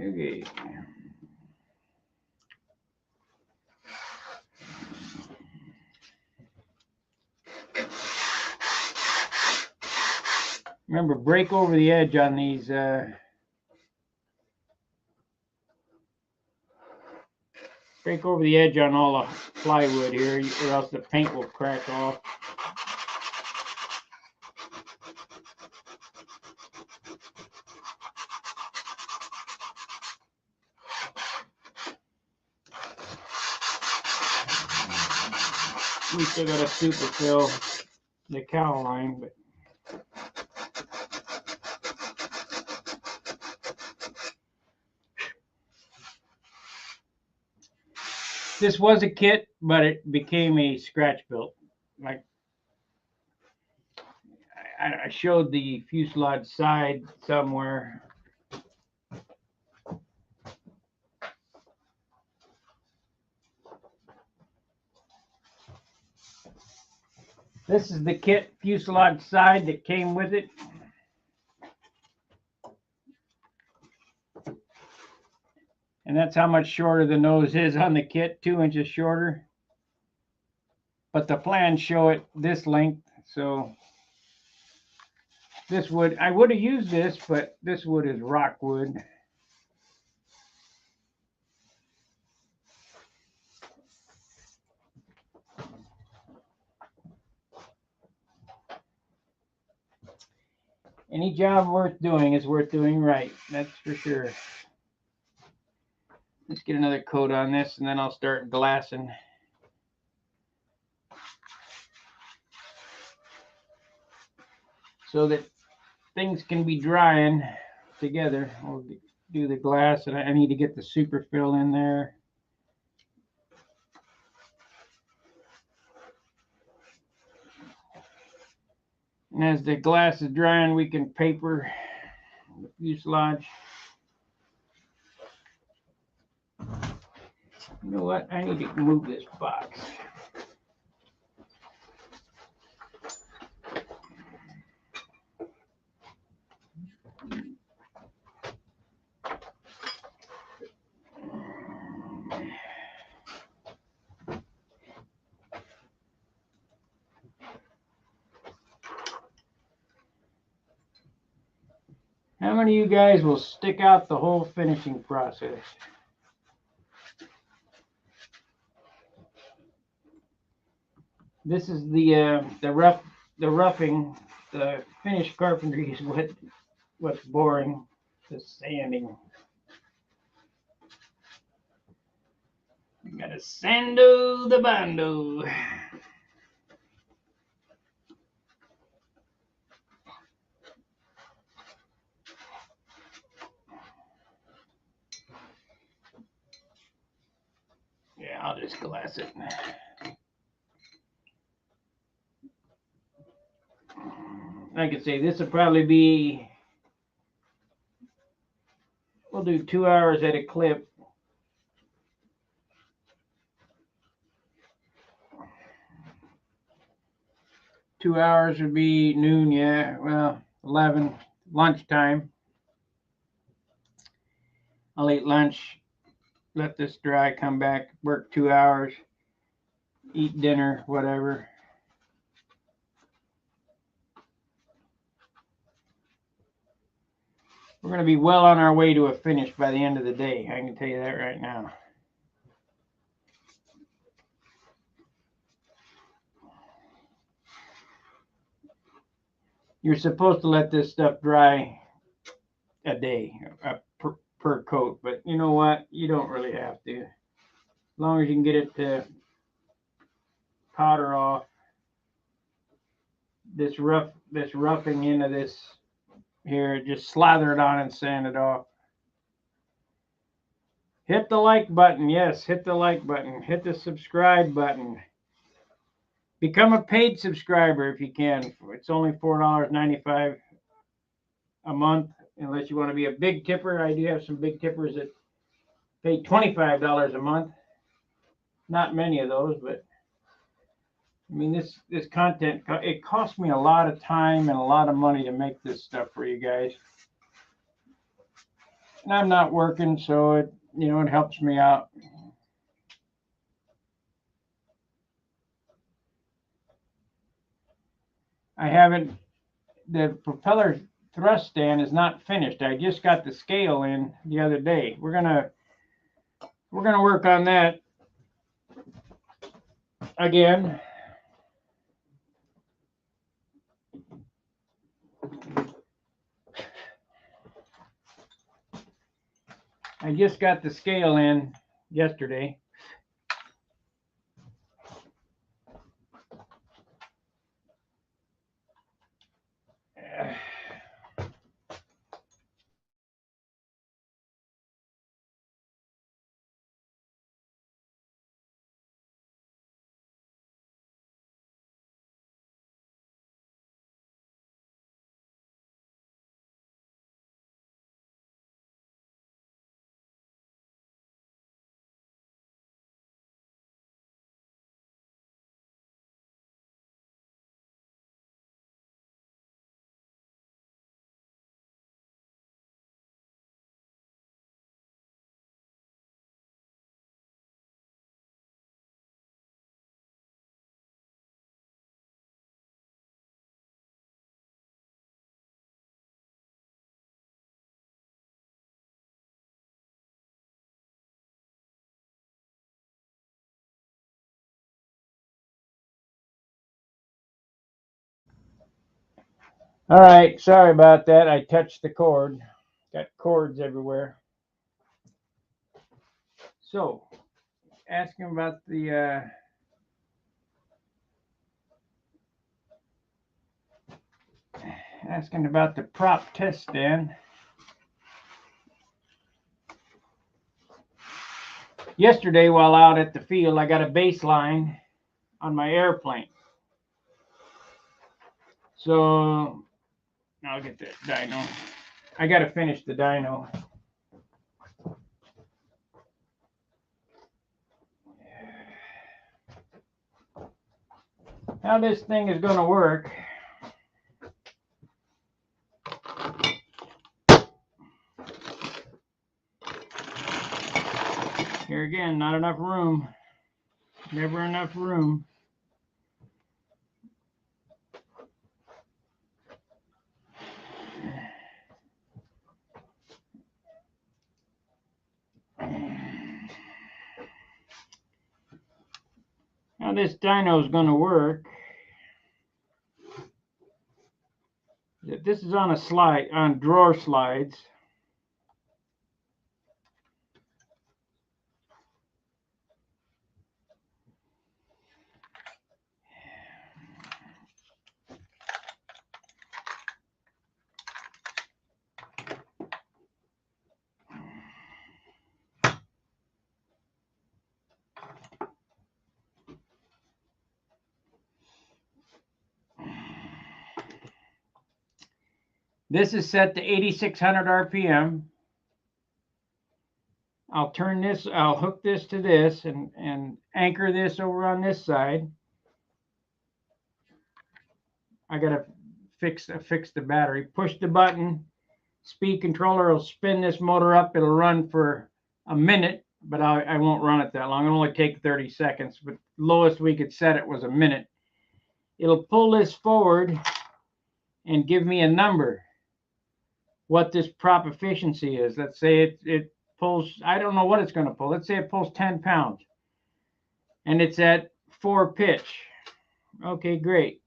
Okay. Remember, break over the edge on these. Break over the edge on all the plywood here, or else the paint will crack off. We still got to super fill the cowl line, but this was a kit, but it became a scratch built. Like I showed the fuselage side somewhere. This is the kit fuselage side that came with it. And that's how much shorter the nose is on the kit, 2 inches shorter. But the plans show it this length, so this wood, I would have used this, but this wood is rock wood. Any job worth doing is worth doing right, that's for sure. Let's get another coat on this, and then I'll start glassing. So that things can be drying together. We'll do the glass, and I need to get the super fill in there. And as the glass is drying, we can paper the fuselage. You know what? I need to move this box. How many of you guys will stick out the whole finishing process? This is the roughing. The finished carpentry is what's boring. The sanding. You gotta sando the bando. Yeah, I'll just glass it. Like I say, this will probably be, we'll do 2 hours at a clip. Two hours would be noon, yeah, well, 11, lunchtime. I'll eat lunch, let this dry, come back, work 2 hours, eat dinner, whatever. We're going to be well on our way to a finish by the end of the day. I can tell you that right now. You're supposed to let this stuff dry a day per coat, but you know what? You don't really have to. As long as you can get it to powder off this roughing into this here, just slather it on and sand it off. Hit the like button. Yes, hit the like button. Hit the subscribe button. Become a paid subscriber if you can. It's only $4.95 a month, unless you want to be a big tipper. I do have some big tippers that pay $25 a month. Not many of those, but I mean, this content, it costs me a lot of time and a lot of money to make this stuff for you guys. And I'm not working, so it helps me out. The propeller thrust stand is not finished. I just got the scale in the other day. We're gonna work on that again. I just got the scale in yesterday. All right, sorry about that. I touched the cord. Got cords everywhere. So, asking about the prop test stand. Yesterday, while out at the field, I got a baseline on my airplane. So I'll get that dyno. I got to finish the dyno. How this thing is going to work. Here again, not enough room. Never enough room. Now this dyno is going to work. This is on a slide, on drawer slides. This is set to 8,600 RPM. I'll hook this to this and anchor this over on this side. I gotta fix the battery. Push the button. Speed controller will spin this motor up. It'll run for a minute, but I won't run it that long. It'll only take 30 seconds, but lowest we could set it was a minute. It'll pull this forward and give me a number. what this prop efficiency is. Let's say it pulls, I don't know what it's going to pull. Let's say it pulls 10 pounds and it's at 4 pitch. Okay, great.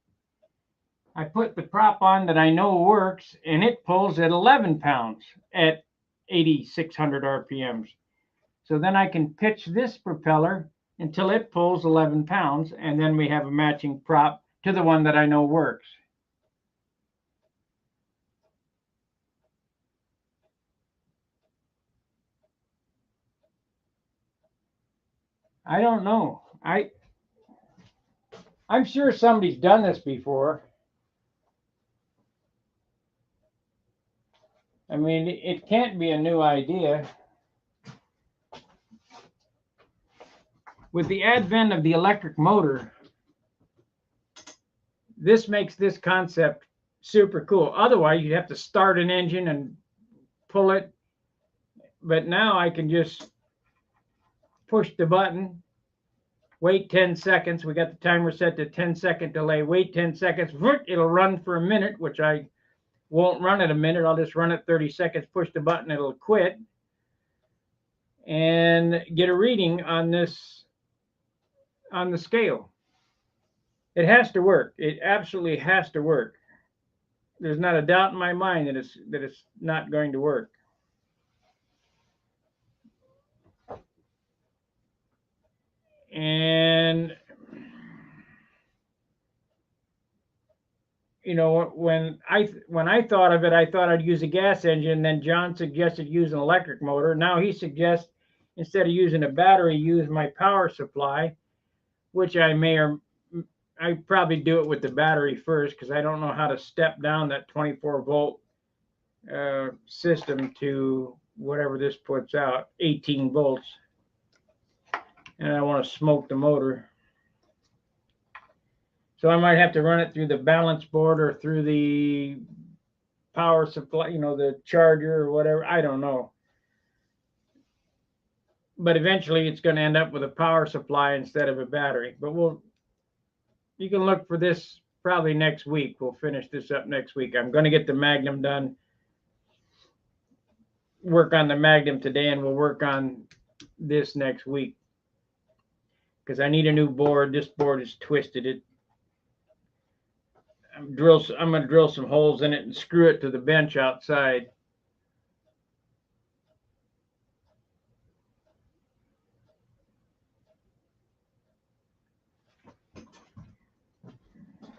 I put the prop on that I know works and it pulls at 11 pounds at 8,600 RPMs. So then I can pitch this propeller until it pulls 11 pounds, and then we have a matching prop to the one that I know works. I don't know. I'm sure somebody's done this before. I mean, it can't be a new idea. With the advent of the electric motor, this makes this concept super cool. Otherwise, you'd have to start an engine and pull it. But now I can just push the button, wait 10 seconds. We got the timer set to 10-second delay. Wait 10 seconds. It'll run for a minute, which I won't run at a minute. I'll just run it 30 seconds, push the button, it'll quit, and get a reading on this, on the scale. It has to work. It absolutely has to work. There's not a doubt in my mind that it's not going to work. And you know, when I thought of it, I thought I'd use a gas engine. Then John suggested use an electric motor. Now he suggests instead of using a battery, use my power supply, which I probably do it with the battery first because I don't know how to step down that 24-volt system to whatever this puts out, 18 volts. And I want to smoke the motor. So I might have to run it through the balance board or through the power supply, you know, the charger or whatever. I don't know. But eventually it's going to end up with a power supply instead of a battery. But you can look for this probably next week. We'll finish this up next week. I'm going to get the Magnum done. Work on the Magnum today, and we'll work on this next week. Because I need a new board. This board is twisted. I'm going to drill some holes in it and screw it to the bench outside.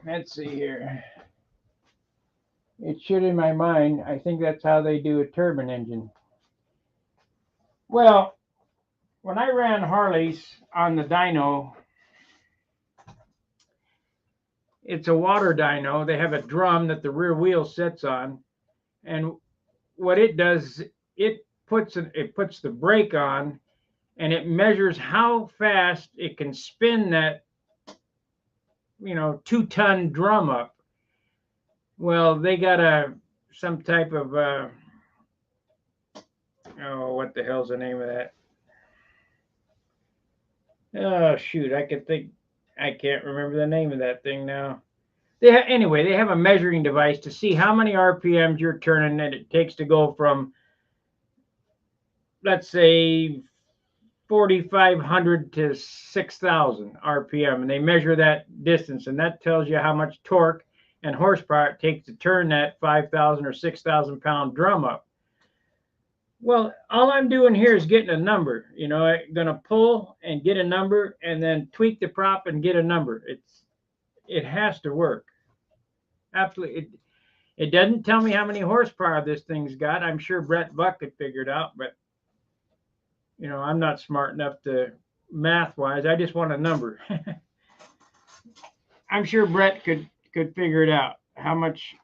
Let's see here. It should in my mind. I think that's how they do a turbine engine. Well, when I ran Harleys on the dyno, it's a water dyno. They have a drum that the rear wheel sits on, and what it does, it puts the brake on, and it measures how fast it can spin that, you know, 2-ton drum up. Well, they got some type of oh, what the hell's the name of that? Oh shoot, I can't remember the name of that thing now. Anyway, they have a measuring device to see how many RPMs you're turning that it takes to go from, let's say, 4,500 to 6,000 RPM, and they measure that distance, and that tells you how much torque and horsepower it takes to turn that 5,000 or 6,000 pound drum up. Well, all I'm doing here is getting a number. You know, I'm going to pull and get a number and then tweak the prop and get a number. It has to work. Absolutely. It doesn't tell me how many horsepower this thing's got. I'm sure Brett Buck could figure it out, but you know, I'm not smart enough to math-wise. I just want a number. I'm sure Brett could figure it out. How much,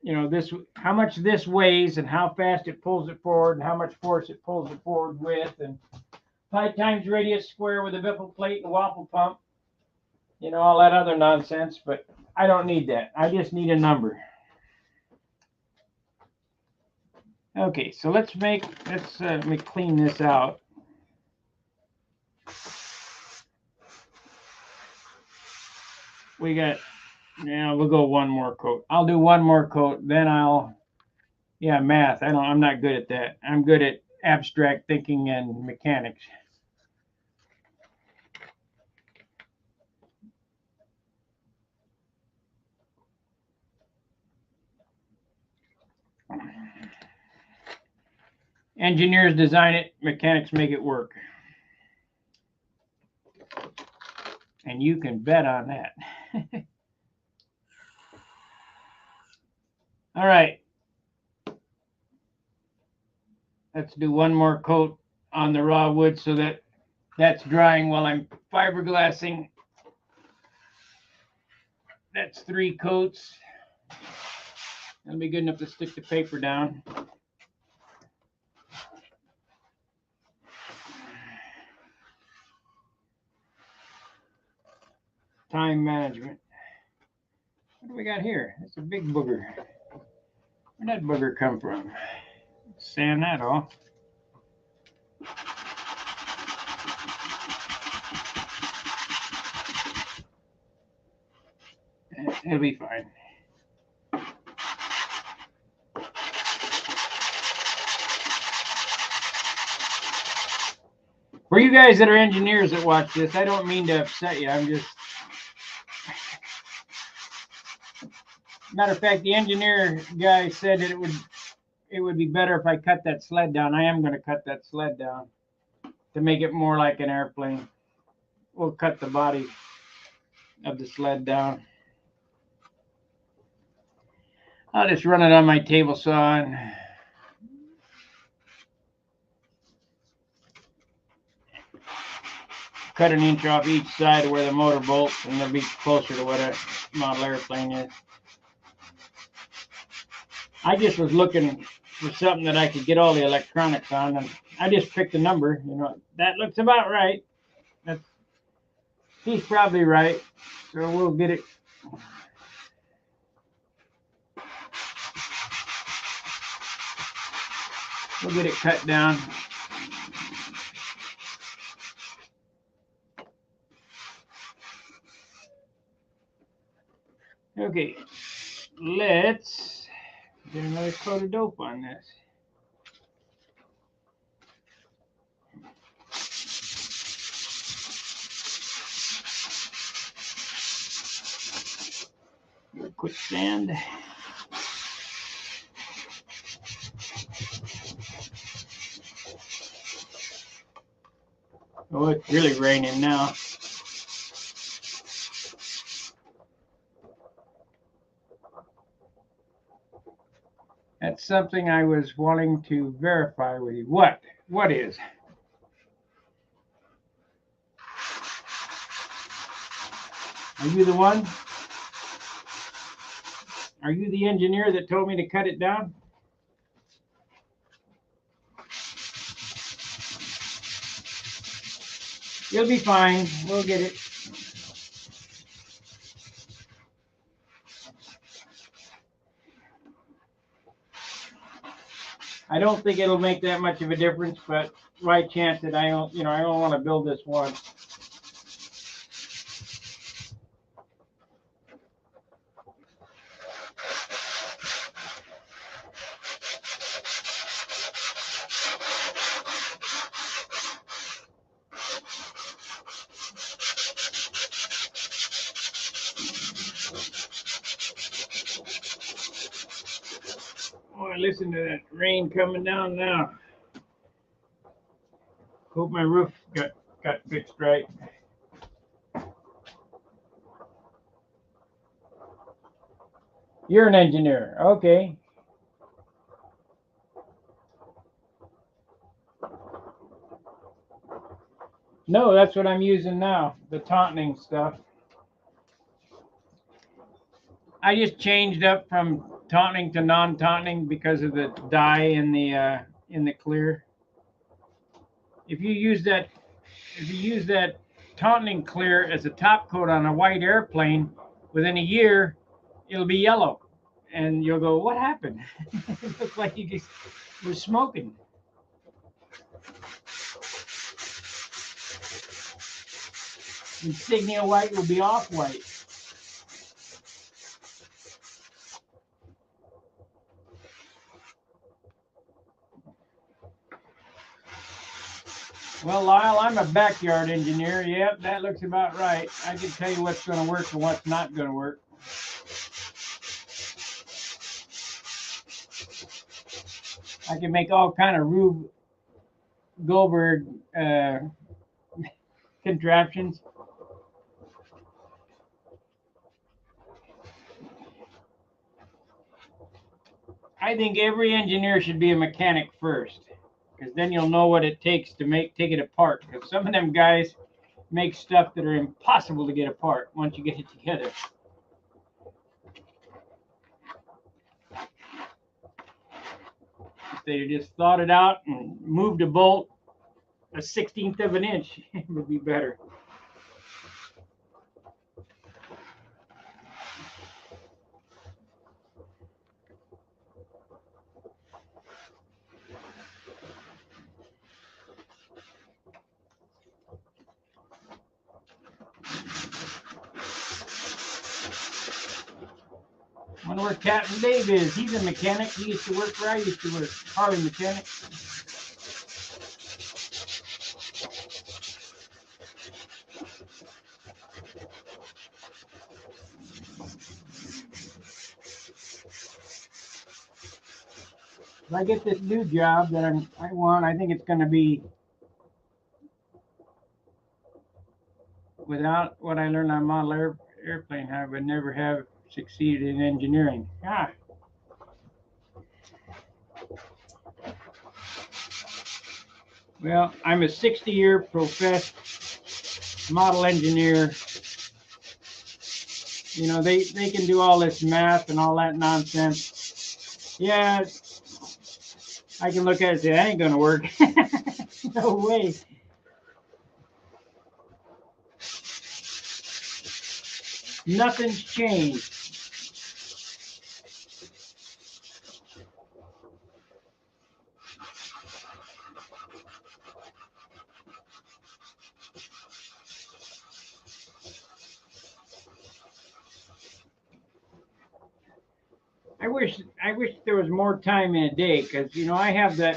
you know, how much this weighs and how fast it pulls it forward and how much force it pulls it forward with, and pi times radius square with a biffle plate and waffle pump. You know, all that other nonsense, but I don't need that. I just need a number. Okay, so let me clean this out. We'll go one more coat. I'll do one more coat, then I'll Yeah, math. I'm not good at that. I'm good at abstract thinking and mechanics. Engineers design it, mechanics make it work. And you can bet on that. All right. Let's do one more coat on the raw wood so that that's drying while I'm fiberglassing. That's 3 coats. That'll be good enough to stick the paper down. Time management. What do we got here? That's a big booger. Where'd that booger come from? Sand that off. It'll be fine. For you guys that are engineers that watch this, I don't mean to upset you. I'm just... Matter of fact, the engineer guy said that it would be better if I cut that sled down. I am going to cut that sled down to make it more like an airplane. We'll cut the body of the sled down. I'll just run it on my table saw and cut an inch off each side of where the motor bolts, and they'll be closer to what a model airplane is. I just was looking for something that I could get all the electronics on, and I just picked a number. You know, that looks about right. He's probably right, so we'll get it. We'll get it cut down. Okay, let's get another coat of dope on this. Quick sand. Oh, it's really raining now. That's something I was wanting to verify with you. What? What is? Are you the one? Are you the engineer that told me to cut it down? You'll be fine. We'll get it. I don't think it'll make that much of a difference, but right chance that I don't want to build this once. Boy, listen to that rain coming down now. Hope my roof got fixed right. You're an engineer, okay. No, that's what I'm using now, the tauntauning stuff. I just changed up from tauntauning to non-tauntauning because of the dye in the clear. If you use that tauntauning clear as a top coat on a white airplane, within a year it'll be yellow, and you'll go, "What happened?" It looks like you just were smoking. Insignia white will be off-white. Well, Lyle, I'm a backyard engineer. Yep, that looks about right. I can tell you what's going to work and what's not going to work. I can make all kind of Rube Goldberg contraptions. I think every engineer should be a mechanic first, because then you'll know what it takes to take it apart. Because some of them guys make stuff that are impossible to get apart once you get it together. If they just thought it out and moved a bolt a 16th of an inch, it would be better. I wonder where Captain Dave is. He's a mechanic. He used to work where I used to work. Harley mechanic. If I get this new job that I want, I think it's going to be without what I learned on model airplane. I would never have succeeded in engineering. Well, I'm a 60-year professed model engineer. You know, they can do all this math and all that nonsense. Yeah, I can look at it and say, that ain't going to work. No way. Nothing's changed. I wish there was more time in a day, because you know I have that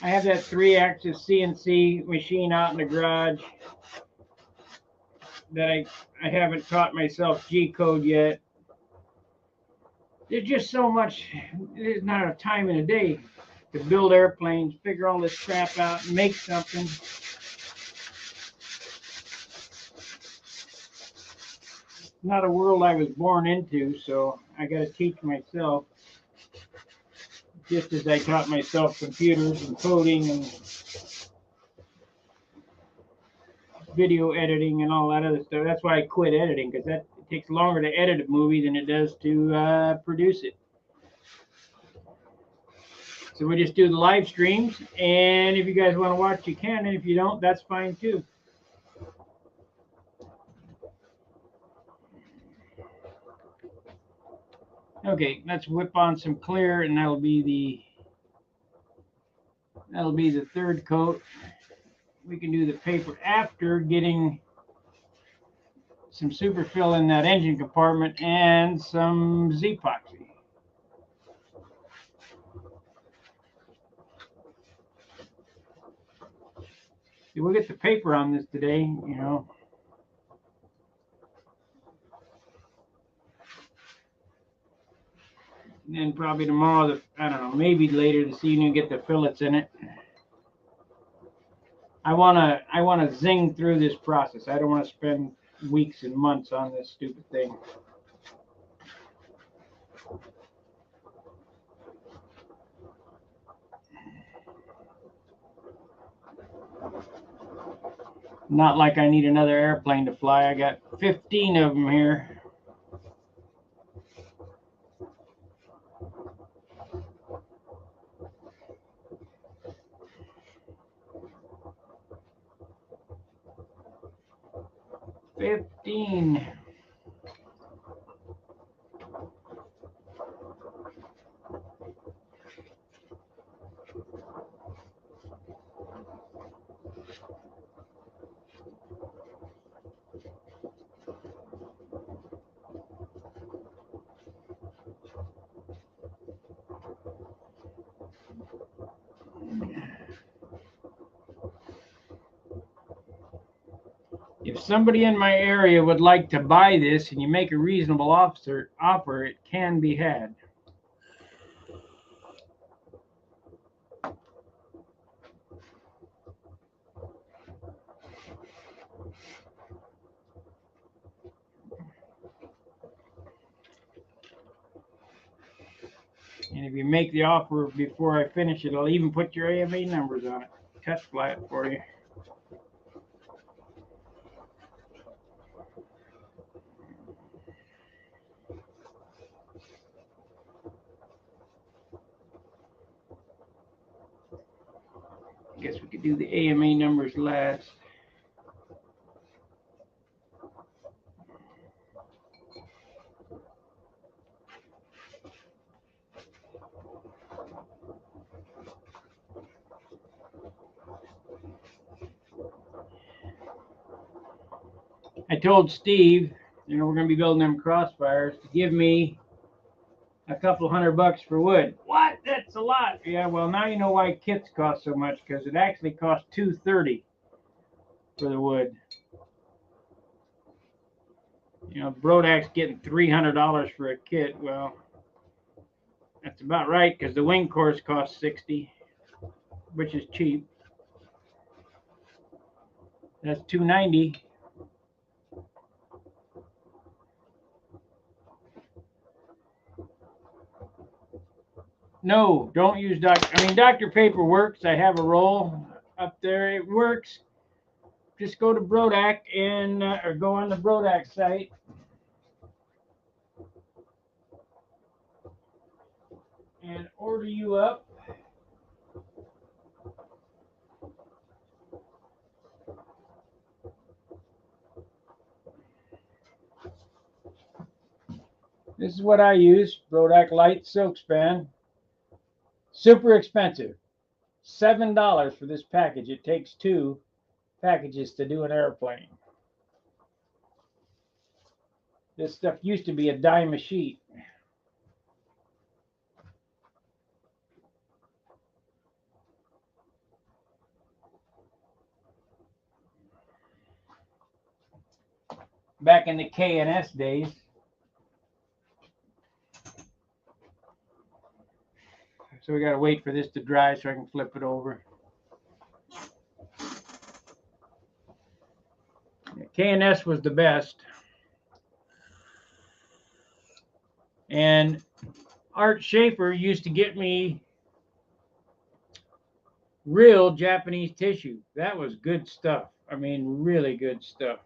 3-axis CNC machine out in the garage that I haven't taught myself G code yet. There's just so much. There's not enough time in a day to build airplanes, figure all this crap out, and make something. Not a world I was born into, so I got to teach myself, just as I taught myself computers and coding and video editing and all that other stuff. That's why I quit editing, because it takes longer to edit a movie than it does to produce it. So we just do the live streams, and if you guys want to watch, you can, and if you don't, that's fine too. Okay, let's whip on some clear, and that'll be the third coat. We can do the paper after getting some superfill in that engine compartment and some Z-epoxy. We'll get the paper on this today, you know. And then probably tomorrow, I don't know, maybe later this evening, get the fillets in it. I wanna zing through this process. I don't want to spend weeks and months on this stupid thing. Not like I need another airplane to fly. I got 15 of them here. If somebody in my area would like to buy this and you make a reasonable offer, it can be had. And if you make the offer before I finish it, I'll even put your AMA numbers on it. Test fly it for you. I guess we could do the AMA numbers last. I told Steve, we're going to be building them crossfires, to give me a couple $100 for wood. What? That's a lot. Yeah, well, now you know why kits cost so much, because it actually costs $230 for the wood. Brodak's getting $300 for a kit. Well, that's about right, because the wing course costs $60, which is cheap. That's $290. No, don't use Dr. Paper works. I have a roll up there. It works. Just go to Brodak and or go on the Brodak site. And order you up. This is what I use, Brodak Light Silk Span. Super expensive. $7 for this package. It takes 2 packages to do an airplane. This stuff used to be a dime a sheet. Back in the K&S days. So we got to wait for this to dry so I can flip it over. K&S was the best. And Art Schaefer used to get me real Japanese tissue. That was good stuff. I mean, really good stuff.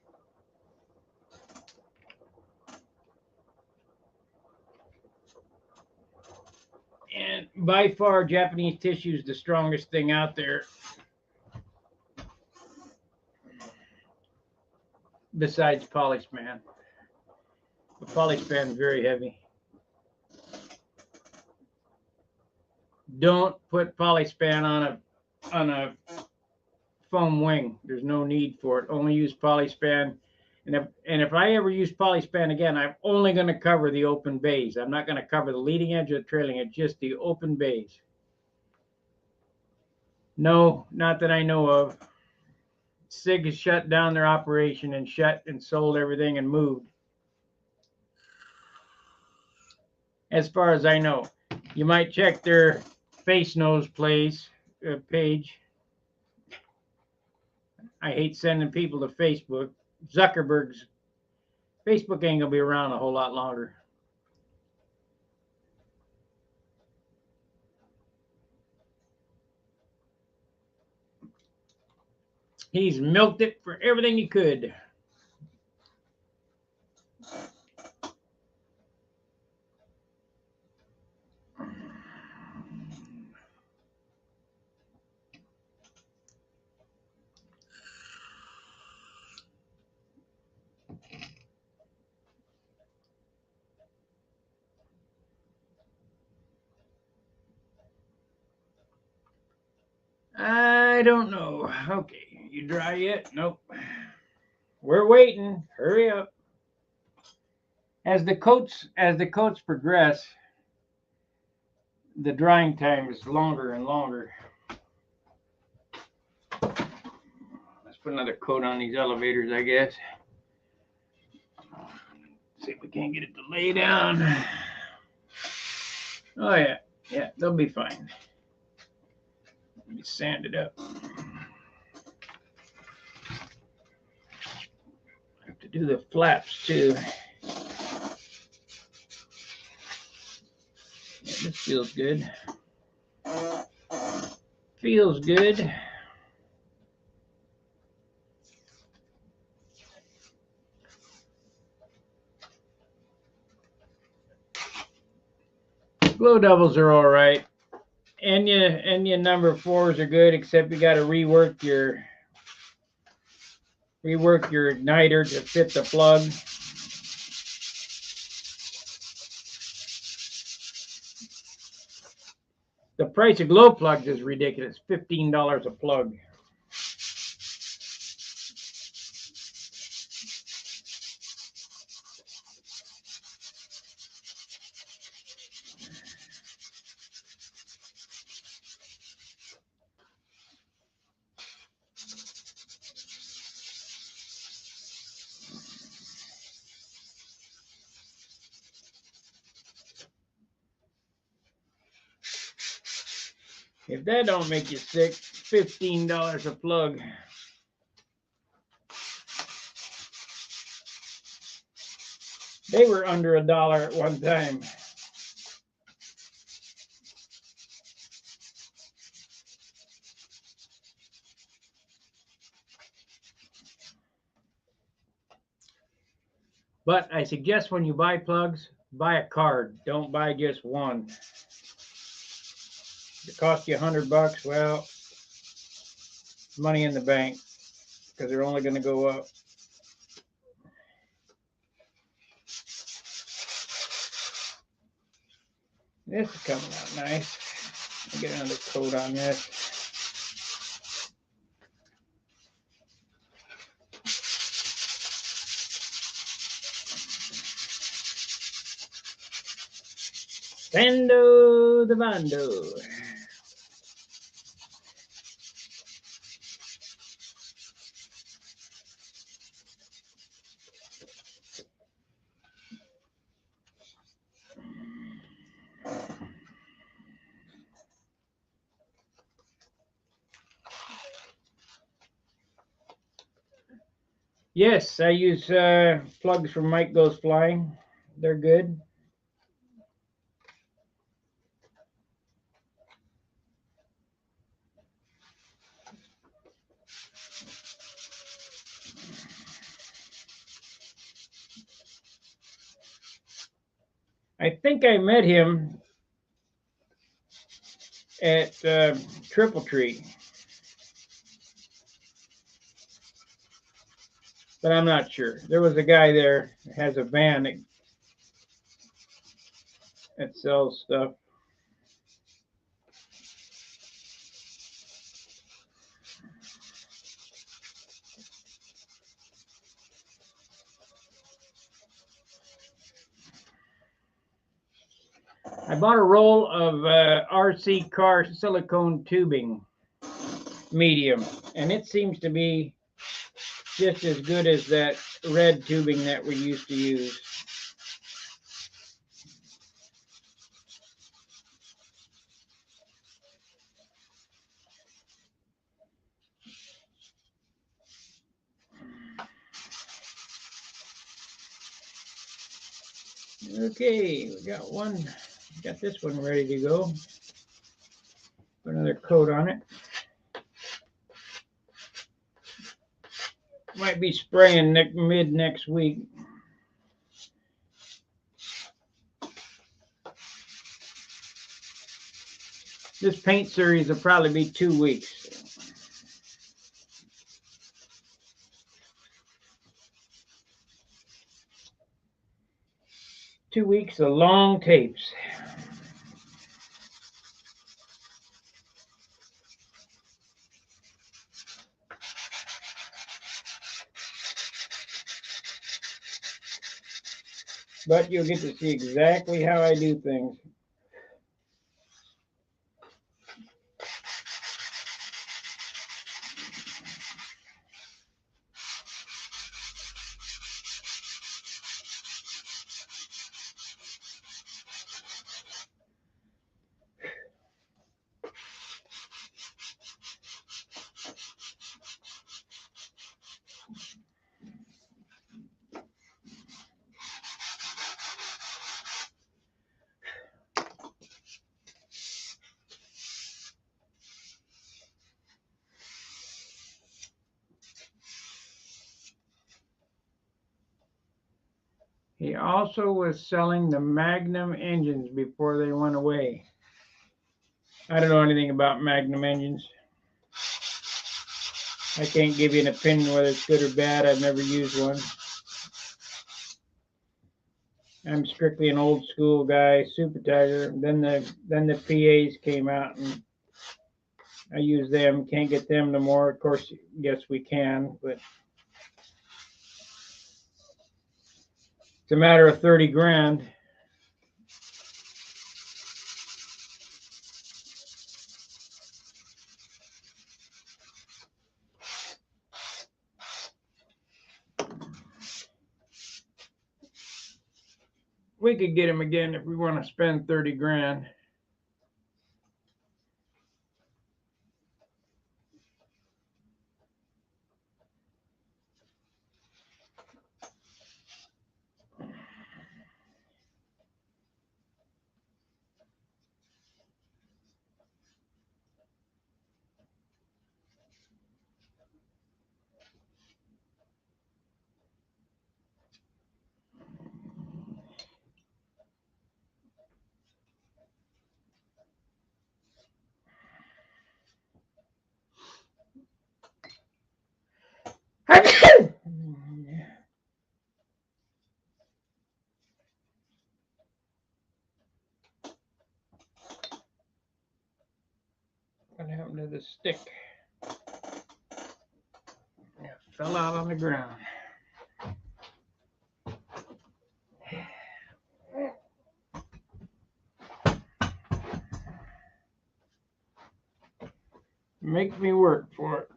And by far, Japanese tissue is the strongest thing out there. Besides Polyspan. The Polyspan is very heavy. Don't put Polyspan on a foam wing. There's no need for it. Only use Polyspan. And if I ever use Polyspan again, I'm only going to cover the open bays. I'm not going to cover the leading edge or the trailing edge, just the open bays. No, not that I know of. SIG has shut down their operation and shut and sold everything and moved. As far as I know. You might check their face nose page. I hate sending people to Facebook. Zuckerberg's Facebook ain't gonna be around a whole lot longer. He's milked it for everything he could. I don't know. Okay, you dry yet? Nope. We're waiting. Hurry up. As the coats progress, the drying time is longer and longer. Let's put put another coat on these elevators, I guess. See if we can't get it to lay down. Oh yeah, yeah, they'll be fine. Let me sand it up. I have to do the flaps too. Yeah, this feels good. Feels good. Glow doubles are all right. Enya number 4s are good, except you got to rework your igniter to fit the plug. The price of glow plugs is ridiculous. $15 a plug. If that don't make you sick, $15 a plug. They were under $1 at one time. But I suggest when you buy plugs, buy a card. Don't buy just one. If it costs you $100, well, money in the bank, because they're only going to go up. This is coming out nice. I'll get another coat on this. Bando the bando. Yes, I use plugs from Mike Goes Flying. They're good. I think I met him at Triple Tree, but I'm not sure. There was a guy there that has a van that sells stuff. I bought a roll of RC car silicone tubing, medium, and it seems to be just as good as that red tubing that we used to use. Okay, we got this one ready to go. Put another coat on it. Might be spraying mid next week. This paint series will probably be 2 weeks. Two weeks of long tapes. But you'll get to see exactly how I do things. He also was selling the Magnum engines before they went away. I don't know anything about Magnum engines. I can't give you an opinion whether it's good or bad. I've never used one. I'm strictly an old school guy, Super Tiger. Then the PAs came out and I use them. Can't get them no more. Of course, yes we can, but it's a matter of 30 grand. We could get him again if we want to spend 30 grand. What happened to the stick? Yeah, fell out on the ground. Make me work for it.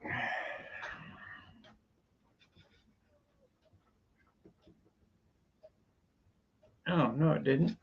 Oh, no, it didn't.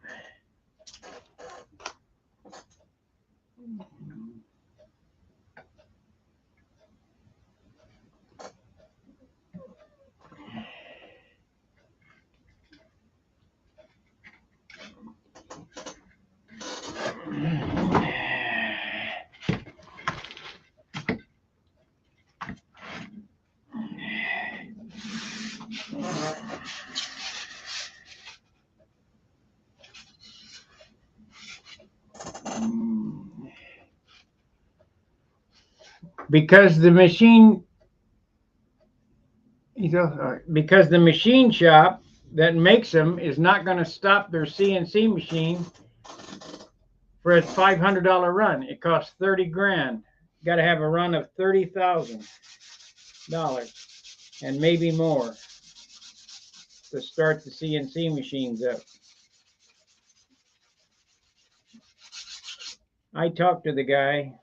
Because the machine shop that makes them is not going to stop their CNC machine for a $500 run. It costs 30 grand. Got to have a run of $30,000 and maybe more to start the CNC machines up. I talked to the guy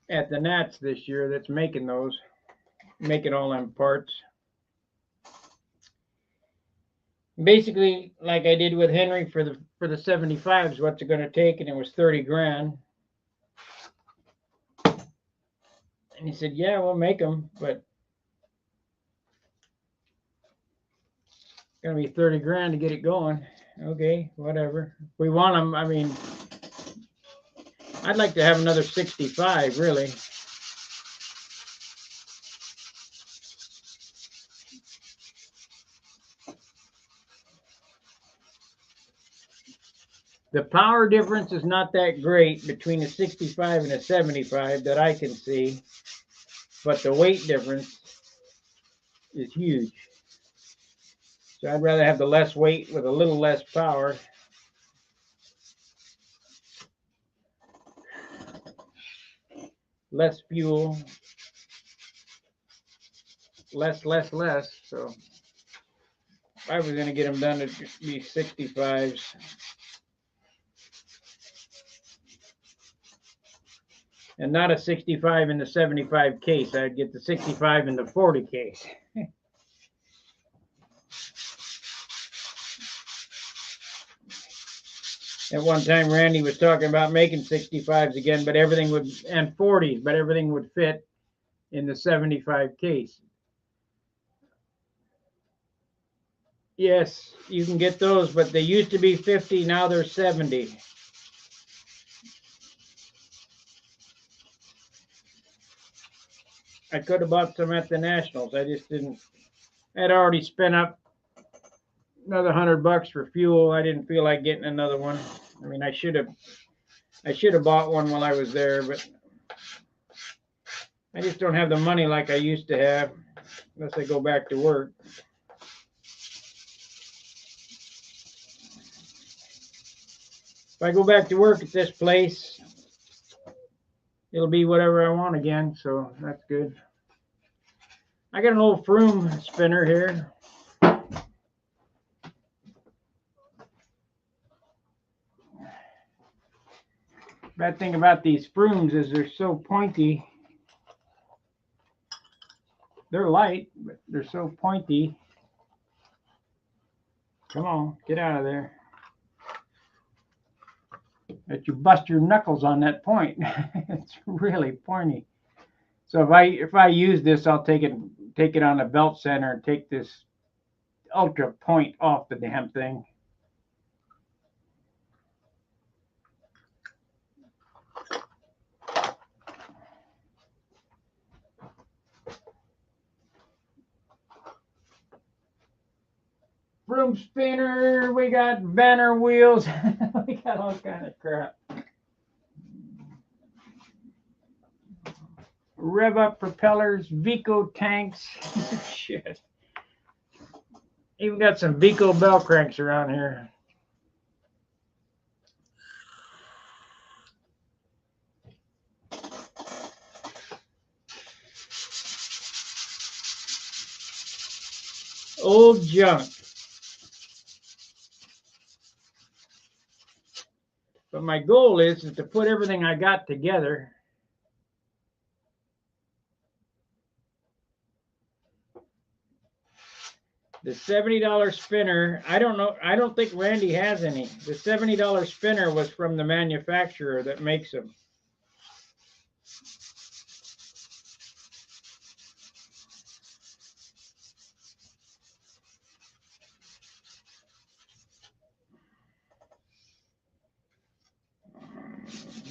at the Nats this year that's making those, making all them parts. Basically, like I did with Henry for the 75s, what's it going to take? And it was 30 grand. And he said, yeah, we'll make them, but it's going to be 30 grand to get it going. Okay, whatever. If we want them, I mean, I'd like to have another 65, really. The power difference is not that great between a 65 and a 75 that I can see, but the weight difference is huge. So I'd rather have the less weight with a little less power. Less fuel, less. So if I was going to get them done, it'd be 65s. And not a 65 in the 75 case. I'd get the 65 in the 40 case. At one time, Randy was talking about making 65s again, but everything would, and 40s, but everything would fit in the 75 case. Yes, you can get those, but they used to be 50, now they're 70. I could have bought some at the Nationals. I just didn't I'd already spent up another $100 for fuel. I didn't feel like getting another one. I mean, I should have bought one while I was there, but I just don't have the money like I used to have unless I go back to work. If I go back to work at this place, it'll be whatever I want again, so that's good. I got an old Froome spinner here. Bad thing about these Froomes is they're so pointy. They're light, but they're so pointy. Come on, get out of there. That you bust your knuckles on that point. It's really pointy. So if I use this, I'll take it on the belt center and take this ultra point off the damn thing. Broom spinner, we got banner wheels, we got all kind of crap. Rev up propellers, Vico tanks, shit. Even got some Vico bell cranks around here. Old junk. But my goal is to put everything I got together. The $70 spinner, I don't think Randy has any. The $70 spinner was from the manufacturer that makes them.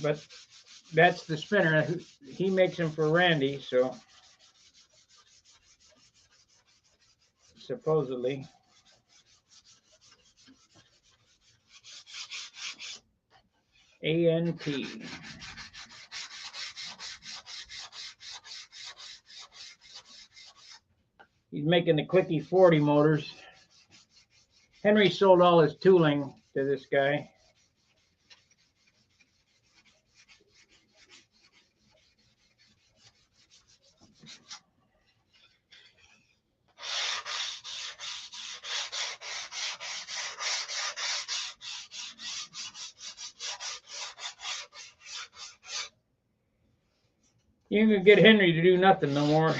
But that's the spinner. He makes them for Randy, so supposedly. ANT. He's making the Clicky 40 motors. Henry sold all his tooling to this guy. You can get Henry to do nothing no more.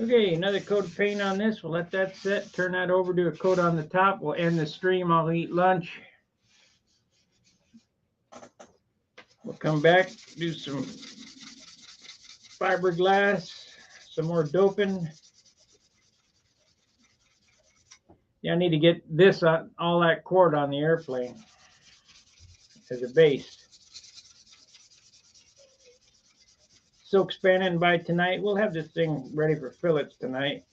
Okay, another coat of paint on this. We'll let that set. Turn that over, do a coat on the top. We'll end the stream. I'll eat lunch. We'll come back, do some fiberglass, some more doping. Yeah, I need to get this on, all that cord on the airplane as a base. Silk spanning by tonight. We'll have this thing ready for fillets tonight.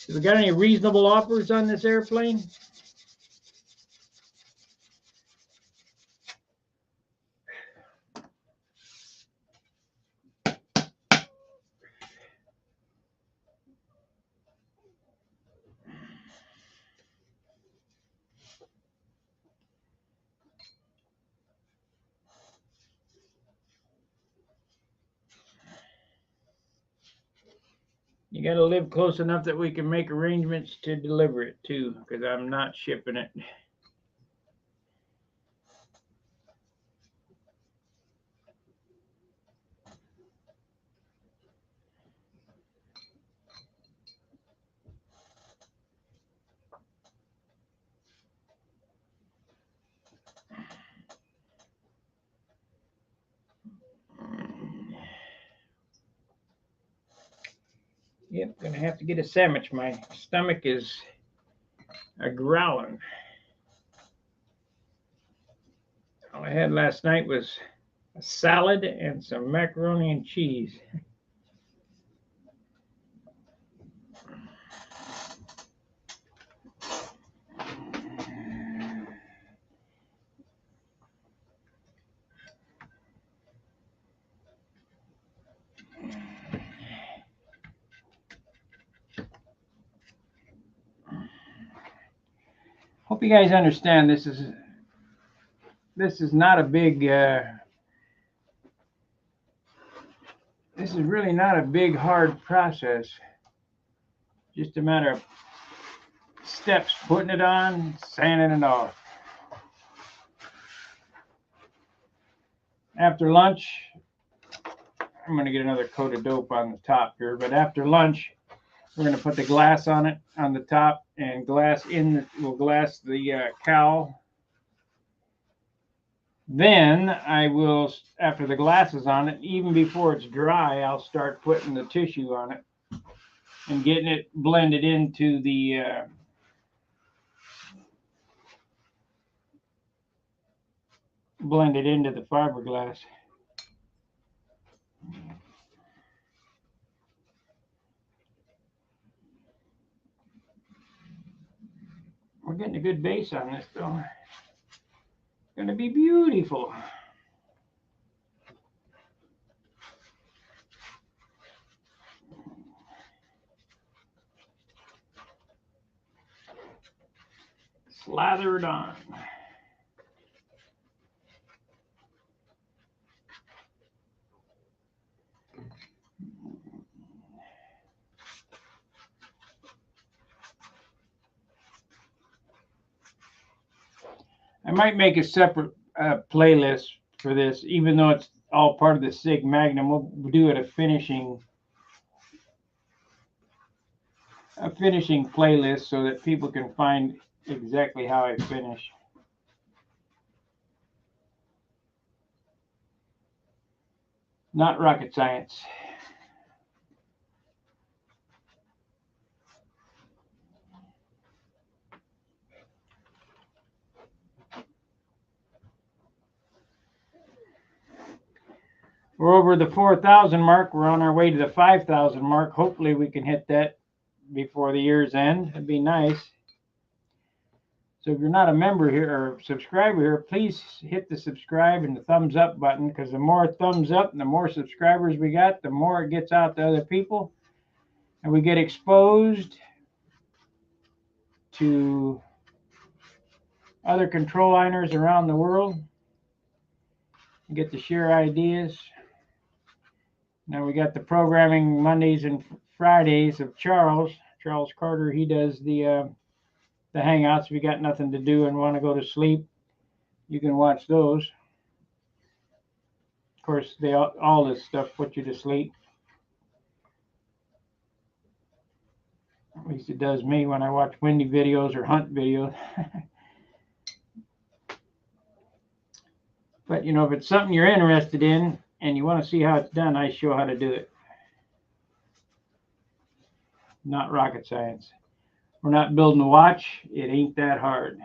Have we got any reasonable offers on this airplane? You got to live close enough that we can make arrangements to deliver it too, because I'm not shipping it. Yep, gonna have to get a sandwich. My stomach is a growling. All I had last night was a salad and some macaroni and cheese. Hope you guys understand this is not a big this is really not a big hard process. Just a matter of steps, putting it on, sanding it off. After lunch, I'm going to get another coat of dope on the top here, but after lunch, we're going to put the glass on it, on the top, and we'll glass the cowl. Then I will, after the glass is on it, even before it's dry, I'll start putting the tissue on it and getting it blended into the fiberglass. We're getting a good base on this though. It's going to be beautiful. Slather it on. I might make a separate playlist for this, even though it's all part of the SIG Magnum. We'll do it a finishing playlist so that people can find exactly how I finish. Not rocket science. We're over the 4,000 mark. We're on our way to the 5,000 mark. Hopefully we can hit that before the year's end. It'd be nice. So if you're not a member here or subscriber here, please hit the subscribe and the thumbs up button, because the more thumbs up and the more subscribers we got, the more it gets out to other people. And we get exposed to other control liners around the world. We get to share ideas. Now we got the programming Mondays and Fridays of Charles Carter. He does the hangouts. If you got nothing to do and want to go to sleep, you can watch those. Of course, all this stuff puts you to sleep. At least it does me when I watch windy videos or hunt videos. But you know, if it's something you're interested in and you want to see how it's done, I show how to do it. Not rocket science. We're not building a watch. It ain't that hard.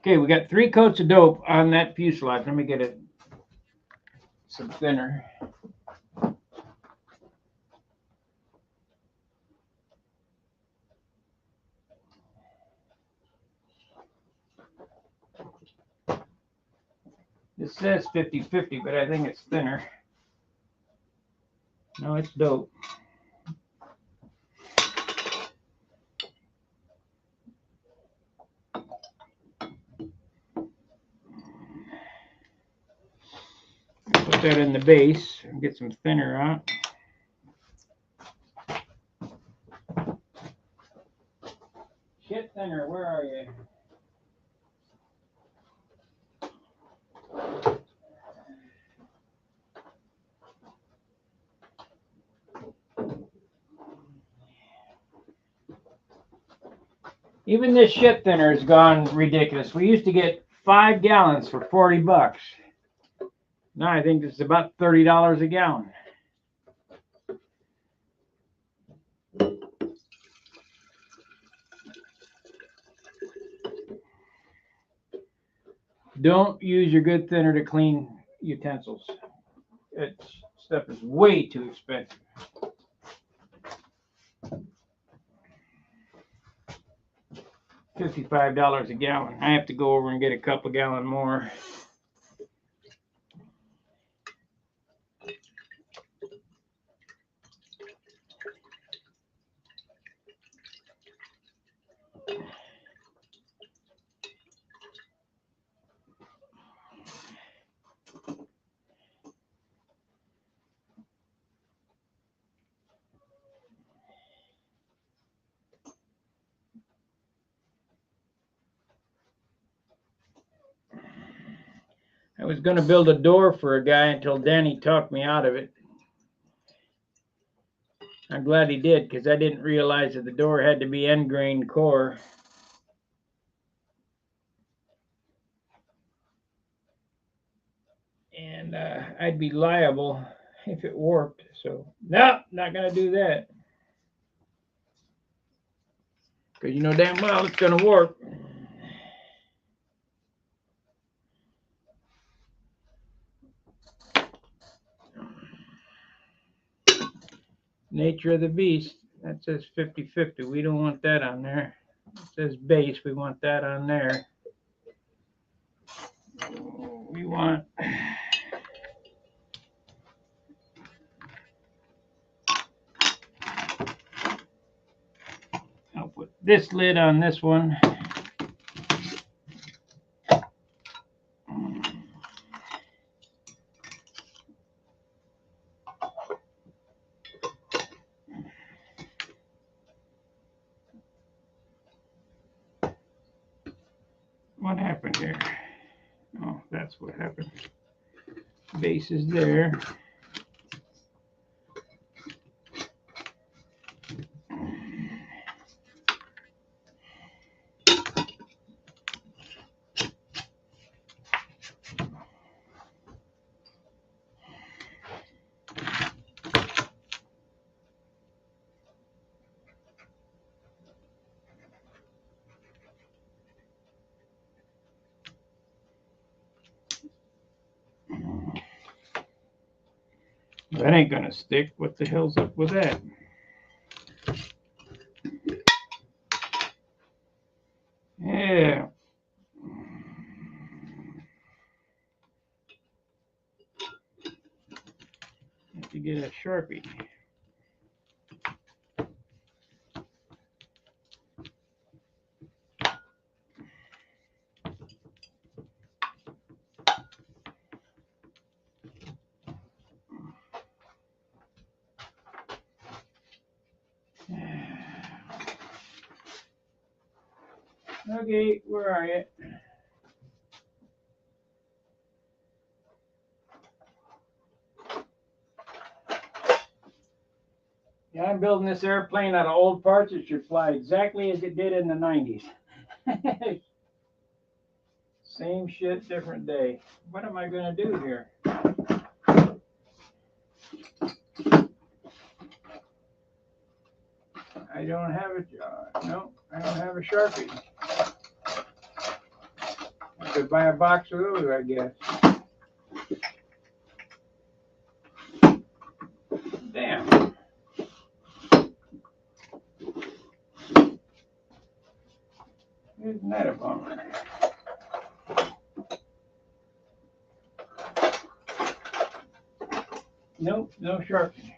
Okay, we got 3 coats of dope on that fuselage. Let me get it some thinner. It says 50-50, but I think it's thinner. No, it's dope. that in the base and get some thinner out. Shit thinner, where are you? Even this shit thinner has gone ridiculous. We used to get 5 gallons for 40 bucks. Now I think it's about $30 a gallon. Don't use your good thinner to clean utensils. Stuff is way too expensive. $55 a gallon. I have to go over and get a couple gallon more. I was going to build a door for a guy until Danny talked me out of it. I'm glad he did, because I didn't realize that the door had to be end grain core. And I'd be liable if it warped. So, no, not going to do that. Because you know damn well it's going to warp. Nature of the beast. That says 50-50. We don't want that on there. It says base. We want that on there. We want... I'll put this lid on this one. What happened here? Oh, that's what happened. Base is there. That ain't gonna stick. What the hell's up with that? Yeah. Have to get a Sharpie. Okay, where are you? Yeah, I'm building this airplane out of old parts. It should fly exactly as it did in the 90s. Same shit, different day. What am I going to do here? I don't have a, no, I don't have a Sharpie. I could buy a box of those, I guess. Damn. Isn't that a bummer? Nope, no Sharpie.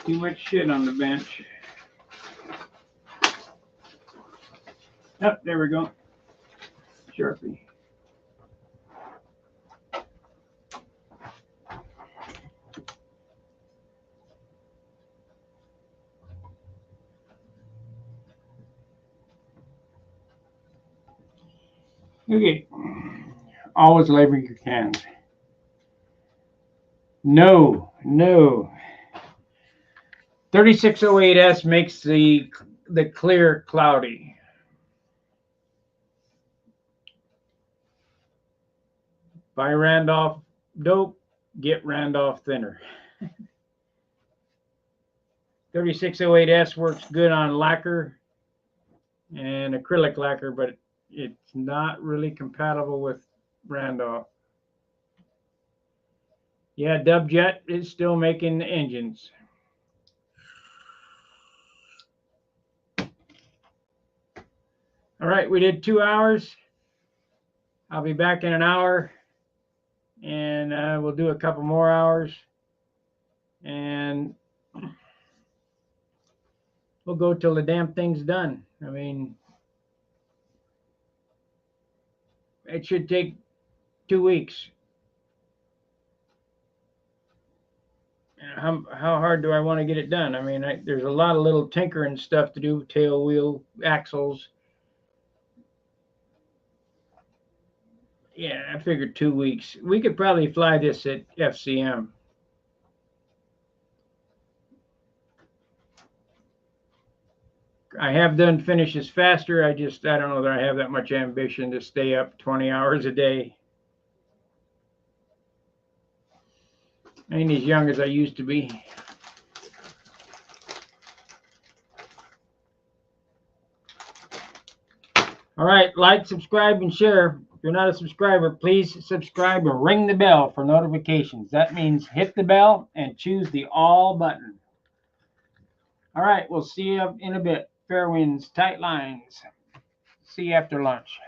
Too much shit on the bench. Oh, there we go. Sharpie. Okay. Always labor your cans. No, no. 3608S makes the clear cloudy. Buy Randolph dope, get Randolph thinner. 3608S works good on lacquer and acrylic lacquer, but it's not really compatible with Randolph. Yeah, Dubjet is still making the engines. All right, we did 2 hours. I'll be back in an hour, and we'll do a couple more hours, and we'll go till the damn thing's done. I mean, it should take 2 weeks. How hard do I want to get it done? I mean, there's a lot of little tinkering stuff to do, tail wheel, axles. Yeah, I figured 2 weeks. We could probably fly this at FCM. I have done finishes faster. I don't know that I have that much ambition to stay up 20 hours a day. I ain't as young as I used to be. All right, like, subscribe, and share. If you're not a subscriber, please subscribe and ring the bell for notifications. That means hit the bell and choose the all button. All right, we'll see you in a bit. Fair winds, tight lines. See you after lunch.